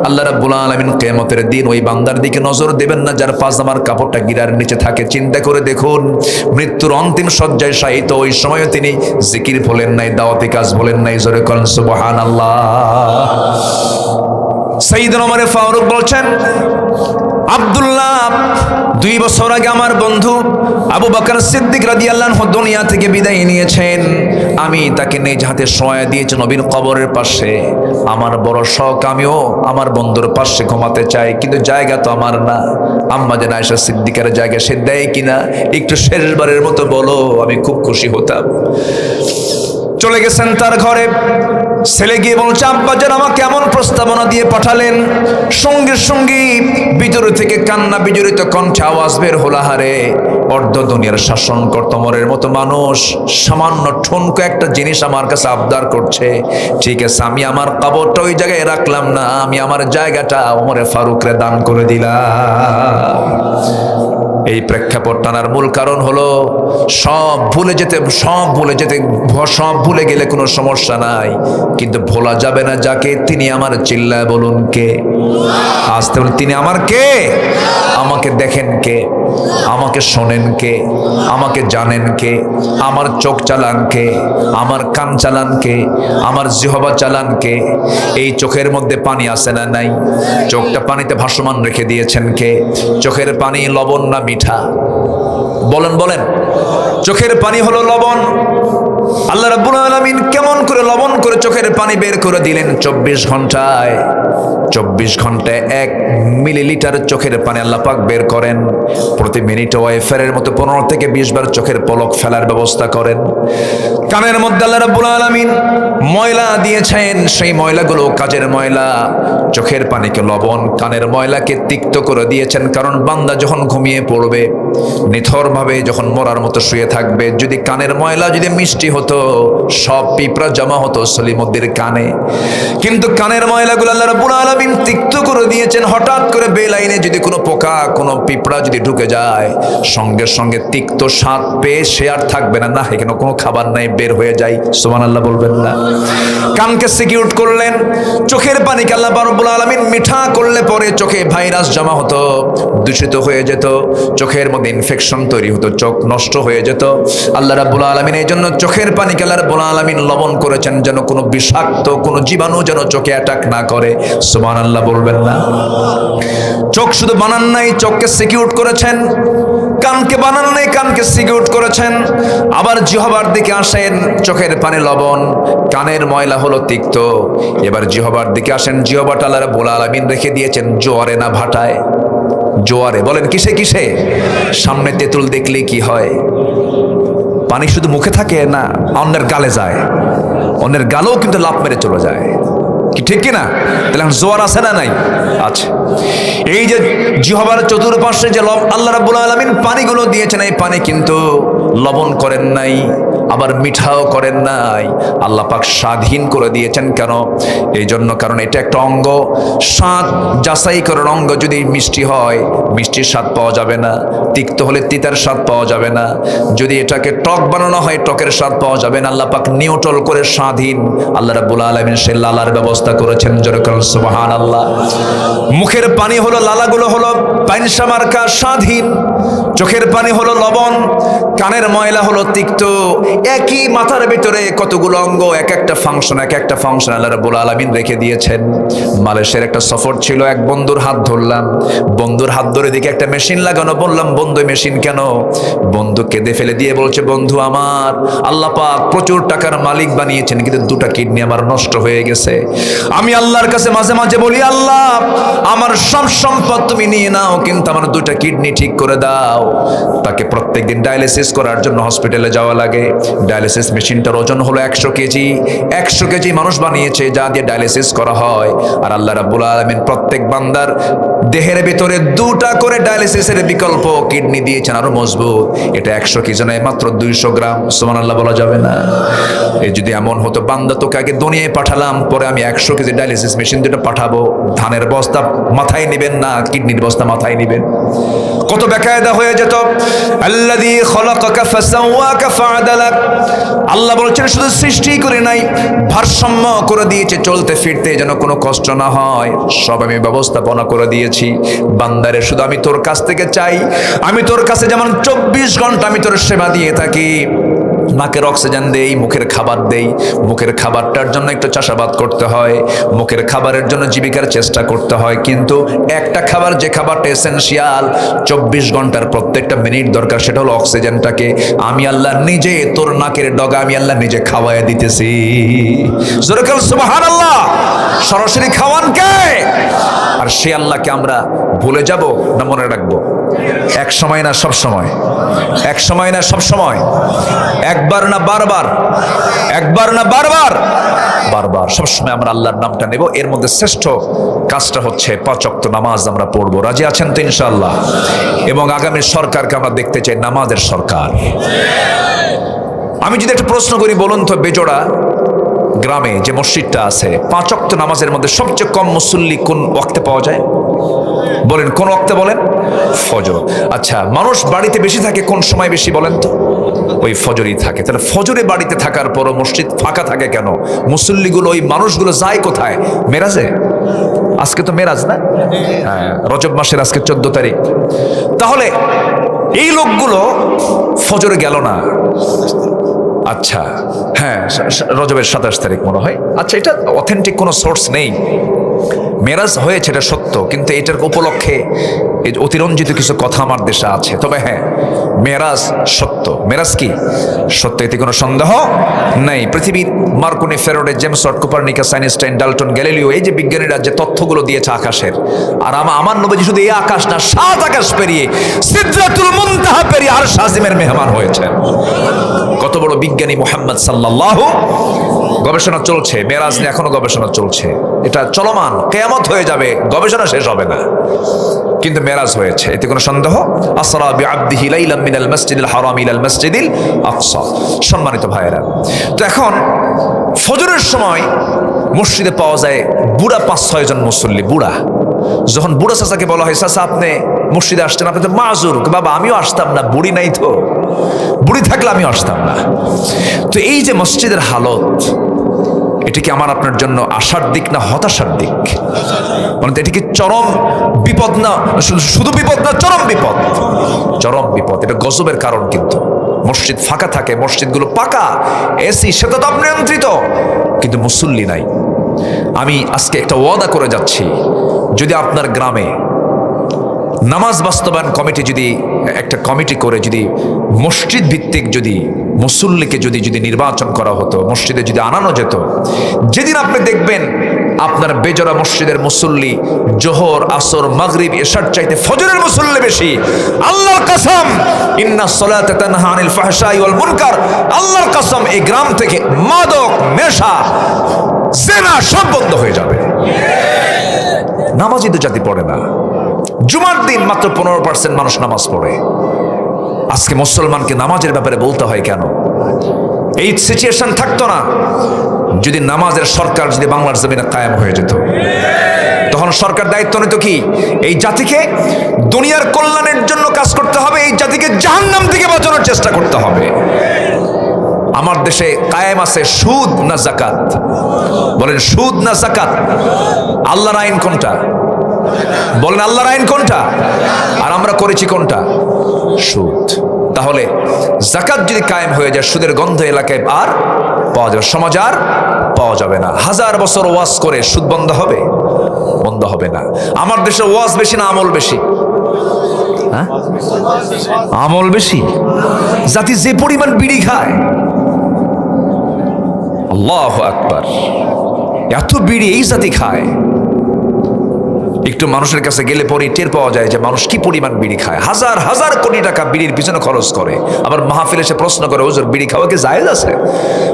আল্লাহ রাব্বুল আলামিন কিয়ামতের দিন ওই বান্দার দিকে নজর দেবেন না যার পাজামার কাপড়টা গিরার নিচে থাকে। চিন্তা করে দেখুন, মৃত্যুর অন্তিম শয্যায় শায়িত, ওই সময় তিনি জিকির বলেন নাই, দাওয়াতি কাজ বলেন নাই। জোরে কোন সুবহানাল্লাহ। সাইয়েদনা ওমর ফারুক বলছেন, আব্দুল্লাহ 2 বছর আগে আমার বন্ধু আবু বকর সিদ্দিক রাদিয়াল্লাহু আনহু দুনিয়া থেকে বিদায় নিয়েছেন। আমি তাকে নিজ হাতে শোয়া দিয়েছি নবীর কবরের পাশে। আমার বড় শখ, আমিও আমার বন্ধুর পাশে ঘুমাতে চাই, কিন্তু জায়গা তো আমার না। আম্মা জান আয়েশা সিদ্দিকার জায়গা সে দেয় কিনা একটু শেষবারের মতো বলো, আমি খুব খুশি হতাম। চলে গেছেন তার ঘরে। ছেলে গিয়ে বলছে, আব্বাজান আমাকে এমন প্রস্তাবনা দিয়ে পাঠালেন। সঙ্গে সঙ্গে ভিতর থেকে কান্না বিজড়িত কণ্ঠে আওয়াজ বের হলো, হারে অর্ধ দুনিয়ার শাসনকর্তা ওমরের মতো মানুষ সামান্য ঠুনকো একটা জিনিস আমার কাছে আবদার করছে। ঠিক আছে, আমি আমার কবরটা ওই জায়গায় রাখলাম না, আমি আমার জায়গাটা ওমরে ফারুকরে দান করে দিলাম। এই প্রেক্ষাপট টানার মূল কারণ হলো সব ভুলে যেতে সব ভুলে গেলে কোনো সমস্যা নাই, কিন্তু ভোলা যাবে না যাকে। তিনি আমার, চিল্লায় বলুন কে? আসতে বলুন, তিনি আমার কে? আমাকে দেখেন কে? আমাকে শোনেন কে? আমাকে জানেন কে? আমার চোখ চালান কে? আমার কান চালান কে? আমার জিহ্বা চালান কে? এই চোখের মধ্যে পানি আছে না নাই? চোখটা পানিতে ভাসমান রেখে দিয়েছেন কে? চোখের পানি লবণ না মিঠা? বলেন বলেন। চোখের পানি হলো লবণ। আল্লাহ রাব্বুল আলামিন কেমন করে লবণ করে চোখের পানি বের করে দিলেন? 24 ঘন্টায় 1 মিলিলিটার চোখের পানি আল্লাহ পাক বের করেন। প্রতি মিনিটে ওয়াইফারের মতো 15 থেকে 20 বার চোখের পলক ফেলার ব্যবস্থা করেন। কানের মধ্যে আল্লাহ রাব্বুল আলামিন ময়লা দিয়েছেন, সেই ময়লাগুলো কাজের ময়লা। চোখের পানিকে লবণ, কানের ময়লাকে তিক্ত করে দিয়েছেন, কারণ বান্দা যখন ঘুমিয়ে পড়বে, নিথরভাবে যখন মরার মতো শুয়ে থাকবে, যদি কানের ময়লা যদি মিষ্টি হতো, সব পিঁপড়া জমা হতো সলিমুদ্দির কানে। কিন্তু কানের ময়লাগুলো আল্লাহ রাব্বুল আলামিন তিক্ত করে দিয়েছেন। হঠাৎ করে বেলাইনে যদি কোনো পোকা, কোনো পিঁপড়া যদি ঢুকে যায়, সঙ্গে সঙ্গে তিক্ত স্বাদ পেয়ে সে আর থাকবে না, না এখানে কোনো খাবার নাই, বের হয়ে যায়। সুবহানাল্লাহ বলবেন না? কানকে সিকিউর করলেন। চোখের পানিকে আল্লাহ রাব্বুল আলামিন মিঠা করলে পরে চোখে ভাইরাস জমা হতো, দূষিত হয়ে যেত, চোখের মধ্যে ইনফেকশন তৈরি হতো, চোখ নষ্ট হয়ে যেত। আল্লাহ রাব্বুল আলামিন এই জন্য চোখের পানিকে আল্লাহ রাব্বুল আলামিন লবণ করেছেন, যেন কোনো বিষাক্ত কোনো জীবাণু যেন চোখে অ্যাটাক না করে। সুবহানাল্লাহ বলবেন না? চোখ শুধু বানান নাই, চোখকে সিকিউর করেছেন। কানকে বানান নাই, কানকে সিকিউর করেছেন। আবার জিহ্বার দিকে আসেন, চোখের পানি লবণ, কানের ময়লা হলো তিক্ত। এবার জিহ্বার দিকে আসেন, জিহ্বাটা আল্লাহ রাব্বুল আলামিন রেখে দিয়েছেন জোয়ারে না ভাটায়? জোয়ারে। বলেন কিসে কিসে? সামনে তেঁতুল দেখলে কি হয়? পানি শুধু মুখে থাকে না, অন্যের গালে যায়, অন্যের গালেও কিন্তু লাফ মেরে চলে যায়, কি ঠিক কিনা? তাহলে জোয়ার আছে না নাই? আচ্ছা, এই যে জিহ্বার চতুর্পাশে যে আল্লাহ রাব্বুল আলামিন পানিগুলো দিয়েছেন, এই পানি কিন্তু লবণ করেন নাই, আবার মিঠাও করেন নাই, আল্লাহ পাক স্বাধীন করে দিয়েছেন। কেন? এই জন্য, কারণ এটা একটা অঙ্গ, স্বাদ যাচাই করার অঙ্গ। যদি মিষ্টি হয়, মিষ্টির স্বাদ পাওয়া যাবে না, তিক্ত হলে তিতার স্বাদ পাওয়া যাবে না, যদি এটাকে টক বানানো হয়, টকের স্বাদ পাওয়া যাবে না। আল্লাহ পাক নিউট্রাল করে স্বাধীন আল্লাহ রাব্বুল আলামিন সে লালার ব্যবস্থা করেছেন। জোরে বলুন সুবহানাল্লাহ। মুখের পানি হলো, লালাগুলো হলো পাইনসা মার্কা স্বাধীন। চোখের পানি হলো লবণ, কানের ময়লা হলো তিক্ত। একই মাথার ভিতরে কতগুলো অঙ্গ, এক একটা ফাংশন আল্লাহ রাব্বুল আলামিন রেখে দিয়েছেন। মালয়েশিয়ার একটা সফর ছিল, এক বন্ধুর হাত ধরলাম, বন্ধুর হাত ধরে দেখে একটা মেশিন লাগানো। বললাম, বন্ধু মেশিন কেন? বন্ধু কেঁদে ফেলে দিয়ে বলছে, বন্ধু আমার আল্লাহ পাক প্রচুর টাকার মালিক বানিয়েছেন, কিন্তু দুটা কিডনি আমার নষ্ট হয়ে গেছে। আমি আল্লাহর কাছে মাঝে মাঝে বলি, আল্লাহ আমার সব সম্পদ তুমি নিয়ে নাও, কিন্তু আমার দুটা কিডনি ঠিক করে দাও। তাকে প্রত্যেকদিন ডায়ালিসিস করার জন্য হসপিটালে যাওয়া লাগে। ডায়ালিসিস মেশিনটার ওজন হলো 100 কেজি। 100 কেজি মানুষ বানিয়েছে যা দিয়ে ডায়ালিসিস করা হয়। আর আল্লাহ রাব্বুল আলামিন প্রত্যেক বান্দার দেহের ভিতরে দুটা করে ডায়ালিসিসের বিকল্প কিডনি দিয়েছেন, আরো মজবুত। এটা 100 কেজি নয়, মাত্র 200 গ্রাম। সুবহানাল্লাহ বলা যাবে না? এই যদি এমন হতো, বান্দা তোকে আগে দুনিয়ায় পাঠালাম, পরে আমি 100 কেজি ডায়ালিসিস মেশিন দুটো পাঠাবো, ধানের বস্তা মাথায় নেবেন না, কিডনির বস্তা মাথায় নেবেন। কত বেকায়দা হয়ে যেত। আল্লাযী খলাকাকা ফাসাওয়াকা ফাআদালাক। আল্লাহ বলছেন শুধু সৃষ্টি করে নাই, ভারসাম্য করে দিয়েছে, চলতে ফিরতে যেন কোনো কষ্ট না হয়, সব আমি ব্যবস্থাপনা করে দিয়েছি। বান্দারে শুধু আমি তোর কাছ থেকে চাই, আমি তোর কাছে যেমন 24 ঘন্টা আমি তোর সেবা দিয়ে থাকি। নাকের অক্সিজেন দেই, মুখের খাবার দেই, মুখের খাবারটার জন্য একটু চাষাবাদ করতে হয়, মুখের খাবারের জন্য জীবিকার চেষ্টা করতে হয়, কিন্তু একটা খাবার, যে খাবারটা এসেনশিয়াল, 24 ঘন্টার প্রত্যেকটা মিনিট দরকার, সেটা হলো অক্সিজেনটাকে আমি আল্লাহ নিজে তোর নাকের ডগা আমি আল্লাহ নিজে খাওয়ায় দিতেছি। জোরে বল সুবহানাল্লাহ। সরাসরি খাওয়ান কে? আর সে আল্লাহকে আমরা ভুলে যাব না মনে রাখবো? এক সময় না সব সময়, এক সময় না সব সময়, একবার না বারবার, একবার না বারবার, বারবার সবসময় আমরা আল্লাহর নামটা নেব। এর মধ্যে শ্রেষ্ঠ কাজটা হচ্ছে 5 ওয়াক্ত নামাজ আমরা পড়বো। রাজি আছেন তো ইনশাআল্লাহ? এবং আগামী সরকারকে আমরা দেখতে চাই নামাজের সরকার। আমি যদি একটা প্রশ্ন করি, বলুন তো, বেজোড়া গ্রামে যে মসজিদটা আছে, 5 ওয়াক্ত নামাজের মধ্যে সবচেয়ে কম মুসল্লি কোন ওয়াক্তে পাওয়া যায়? বলেন কোন ওয়াক্তে? বলেন ফজর। আচ্ছা, মানুষ বাড়িতে বেশি থাকে কোন সময় বেশি বলেন তো? ওই ফজরই থাকে। তাহলে ফজরে বাড়িতে থাকার পরও মসজিদ ফাঁকা থাকে কেন? মুসল্লিগুলো, ওই মানুষগুলো যায় কোথায়? মেরাজে। আজকে তো মেরাজ না? হ্যাঁ, রজব মাসের আজকে 14 তারিখ। তাহলে এই লোকগুলো ফজরে গেল না। আচ্ছা, হ্যাঁ, রজবের 27 তারিখ মনে হয়। আচ্ছা, এটা অথেন্টিক কোনো সোর্স নেই। মেরাজ হয়েছে এটা সত্য, কিন্তু এটার উপলক্ষে এই অতিরঞ্জিত কিছু কথা আমার দেশে আছে। তবে হ্যাঁ, মেরাজ সত্য। মেরাজ কি সত্য, এতে কোনো সন্দেহ নেই। পৃথিবীর Marconi, Faraday, James Watt, Copernicus, Einstein, Dalton, Galileo, এই যে বিজ্ঞানীরা যে তথ্যগুলো দিয়েছে আকাশের, আর আমার নবীজি শুধু এই আকাশ না, 7 আকাশ পেরিয়ে সিদরাতুল মুনতাহা পেরিয়ে আরশ আজিমের মেহমান হয়েছেন। কত বড় বিজ্ঞানী মুহাম্মদ সাল্লাল্লাহু। গবেষণা চলছে, মেরাজ নিয়ে এখনো গবেষণা চলছে, এটা চলমান, কিয়ামত হয়ে যাবে, গবেষণা শেষ হবে না, কিন্তু মেরাজ হয়েছে, এতে কোনো সন্দেহ। আসরা বিআবদিহি লাইলাম মিনাল মাসজিদিল হারাম ইলাল মাসজিদিল আকসা। সম্মানিত ভাইয়েরা, তো এখন ফজরের সময় মসজিদে পাওয়া যায় বুড়া 5-6 জন মুসল্লি। বুড়া, যখন বুড়া চাচাকে বলা হয়, চাচা আপনি মসজিদে আসতেন, আপনি তো মাজুর। বাবা আমিও আসতাম না, বুড়ি নাই তো, বুড়ি থাকলে আমিও আসতাম না। তো এই যে মসজিদের হালত, এটা কি আমার আপনার জন্য আশার দিক না হতাশার দিক? মানে এটা কি চরম বিপদ না, শুধু বিপদ না, চরম বিপদ, চরম বিপদ। এটা গজবের কারণ। কিন্তু মসজিদ ফাঁকা থাকে, মসজিদগুলো পাকা, এসি, সেটা তো আপনি নিয়ন্ত্রিত, কিন্তু মুসল্লি নাই। আমি আজকে একটা ওয়াদা করে যাচ্ছি, যদি আপনার গ্রামে নামাজ বাস্তবায়ন কমিটি, যদি একটা কমিটি করে যদি মসজিদ ভিত্তিক যদি মুসল্লিকে যদি নির্বাচন করা হতো, মসজিদে যদি আনানো যেত, যেদিন আপনি দেখবেন আপনার বেজরা মসজিদের মুসল্লি জোহর, আসর, মাগরিব, এশার চাইতে ফজরের মুসল্লি বেশি, আল্লাহর কসম, ইন্নাস সালাতা তানহা আনিল ফাহশাই ওয়াল মুনকার, আল্লাহর কসম, এই গ্রাম থেকে মাদক, নেশা, জিনা সব বন্ধ হয়ে যাবে। নামাজই তো জাতি পড়ে না। জুমার দিন মাত্র 15% মানুষ নামাজ পড়ে। আজকে মুসলমানকে নামাজের ব্যাপারে বলতে হয় কেন? এই সিচুয়েশন থাকতো না যদি নামাজের সরকার যদি বাংলার জমিনে কায়েম হয়ে যেত। তখন সরকার দায়িত্ব নিত কি? এই জাতিকে দুনিয়ার কল্যাণের জন্য কাজ করতে হবে, এই জাতিকে জাহান্নাম থেকে বাঁচানোর চেষ্টা করতে হবে। আমার দেশে কায়েম আছে সুদ না জাকাত? বলেন সুদ না জাকাত? আল্লাহর আইন কোনটা? বলেন আল্লাহর আইন কোনটা? আর আমরা করেছি কোনটা? সুদ। তাহলে যাকাত যদি কায়েম হয়ে যায়, সুদের গন্ধ এলাকায় আর পাওয়া যাবে, সমাজ আর পাওয়া যাবে না। হাজার বছর ওয়াজ করে সুদ বন্ধ হবে? বন্ধ হবে না। আমার দেশে ওয়াজ বেশি না আমল বেশি? হ্যাঁ, আমল বেশি। জাতি যে পরিমাণ বিড়ি খায়, আল্লাহু আকবার, এত বিড়ি এই জাতি খায়, একটু মানুষের কাছে গেলে পরে টের পাওয়া যায় যে মানুষ কি পরিমাণ বিড়ি খায়। হাজার হাজার কোটি টাকা বিড়ির পিছনে খরচ করে, আবার মাহফিলে এসে প্রশ্ন করে, হুজুর বিড়ি খাওয়া কি জায়েজ আছে?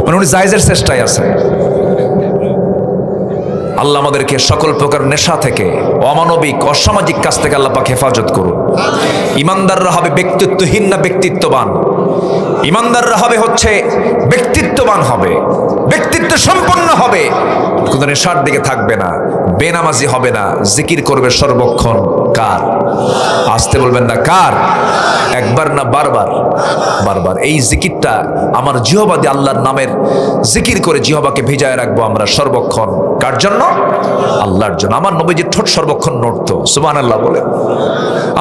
মানে উনি জায়েজের চেষ্টায় আছে। আল্লাহ আমাদেরকে সকল প্রকার নেশা থেকে, অমানবিক অসামাজিক কাজ থেকে আল্লাহ পাক হেফাজত করুন। ইমানদাররা হবে ব্যক্তিত্বহীন না ব্যক্তিত্ববান? ইমানদাররা হবে হচ্ছে ব্যক্তিত্ববান হবে, ব্যক্তিত্ব সম্পন্ন হবে, কোন নেশার দিকে থাকবে না, বেনামাজি হবে না, জিকির করবে সর্বক্ষণ। কার? আসতে বলবেন না, কার? একবার না বারবার? বারবার। এই জিকিরটা আমার জিহ্বা দিয়ে আল্লাহর নামের জিকির করে জিহ্বাকে ভিজায় রাখবো আমরা সর্বক্ষণ। কার জন্য? আল্লাহর জন্য। আমার নবীজির ঠোঁট সর্বক্ষণ নড়তো, সুবহানাল্লাহ বলেন।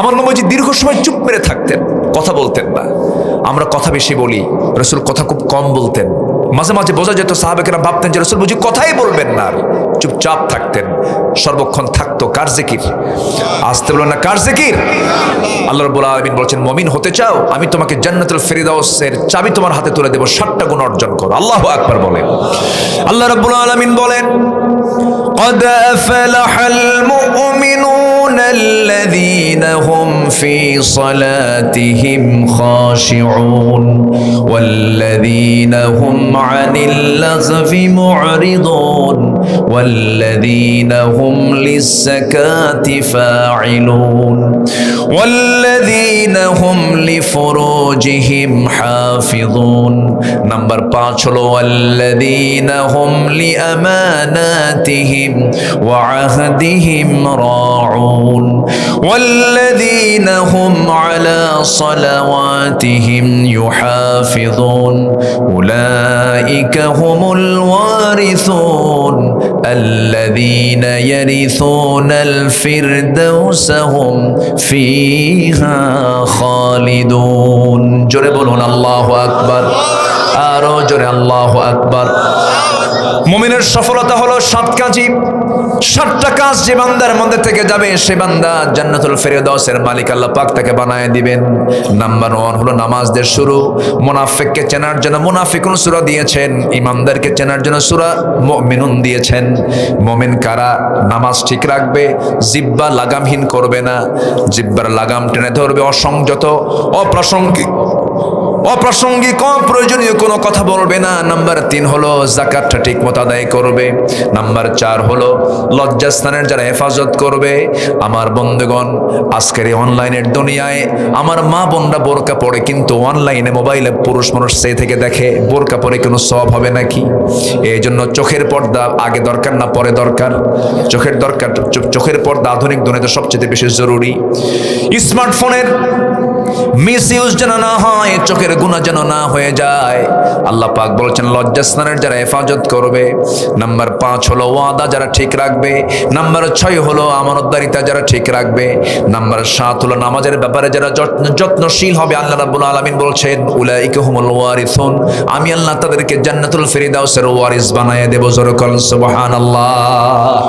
আমার নবীজি দীর্ঘ সময় চুপ মেরে থাকতেন, কথা বলতেন না। আমরা কথা বেশি বলি, রাসূল কথা খুব কম বলতেন। মাঝে মাঝে বোঝা যেত সাহাবাকেরা ভাবতেন যে রাসূল বুঝি কথাই বলবেন না, চুপচাপ থাকতেন, সর্বক্ষণ থাকতো। কার জিকির? আসতে বলুন না, কার জিকির? আল্লাহ রাব্বুল আলামিন বলেছেন, মুমিন হতে চাও, আমি তোমাকে জান্নাতুল ফিরদাউসের চাবি তোমার হাতে তুলে দেব, 60টা গুণ অর্জন করো। আল্লাহু আকবার বলেন। আল্লাহ রাব্বুল আলামিন বলেন, قد أفلح المؤمنون الذين هم في صلاتهم خاشعون والذين هم عن اللغو معرضون والذين هم للزكاة فاعلون والذين هم لفروجهم حافظون نمبر 5 হলো والذين هم لأماناتهم وعهدهم راعون والذين هم على صلواتهم يحافظون أولئك هم الوارثون الذين يرثون الفردوس هم فيها خالدون জোরে বলুন আল্লাহু আকবার, আরো জোরে আল্লাহু আকবার। মুমিনের সফলতা হলো 7 কাজই, 7টা কাজ যে বান্দার মধ্যে থেকে যাবে সে বান্দা জান্নাতুল ফিরদাউসের মালিক আল্লাহ পাক তাকে বানায় দিবেন। নাম্বার 1 হলো নামাজ দিয়ে শুরু। মুনাফিককে চেনার জন্য মুনাফিকুন সূরা দিয়েছেন, ইমানদারকে চেনার জন্য সূরা মুমিনুন দিয়েছেন। মুমিন কারা? নামাজ ঠিক রাখবে, জিহ্বা লাগামহীন করবে না, জিহ্বার লাগাম টেনে ধরবে, অসংযত, অপ্রাসঙ্গিক অপ্রয়োজনীয় কোনো কথা বলবে না। নাম্বার 3 হলো যাকাতটা ঠিক মতো আদায় করবে। নাম্বার 4 হলো লজ্জাস্থানের যারা হেফাজত করবে। আমার বন্ধুগণ, আজকের এই অনলাইনের দুনিয়ায় আমার মা বোনরা বোরকা পরে, কিন্তু অনলাইনে মোবাইলে পুরুষ মানুষ সেই থেকে দেখে, বোরকা পরে কোনো সওয়াব হবে নাকি? এই জন্য চোখের পর্দা আগে দরকার না পরে দরকার? চোখের পর্দা আধুনিক দুনিয়াতে সবচেয়ে বেশি জরুরি। স্মার্টফোনের মিস ইউজ যেন না হয়, চোখের গুনাহ যেন না হয়ে যায়। আল্লাহ পাক বলছেন লজ্জাস্থানের যারা হেফাজত করবে। নাম্বার 5 হলো ওয়াদা যারা ঠিক রাখবে। নাম্বার 6 হলো আমানতদারিতা যারা ঠিক রাখবে। নাম্বার 7 হলো নামাজের ব্যাপারে যারা যত্নশীল হবে। আল্লাহ রাব্বুল আলামিন বলছেন উলাইকা হুমুল ওয়ারিসুন, আমি আল্লাহ তাদেরকে জান্নাতুল ফিরদাউসের ওয়ারিস বানায় দেব। জোরে বলুন সুবহানাল্লাহ।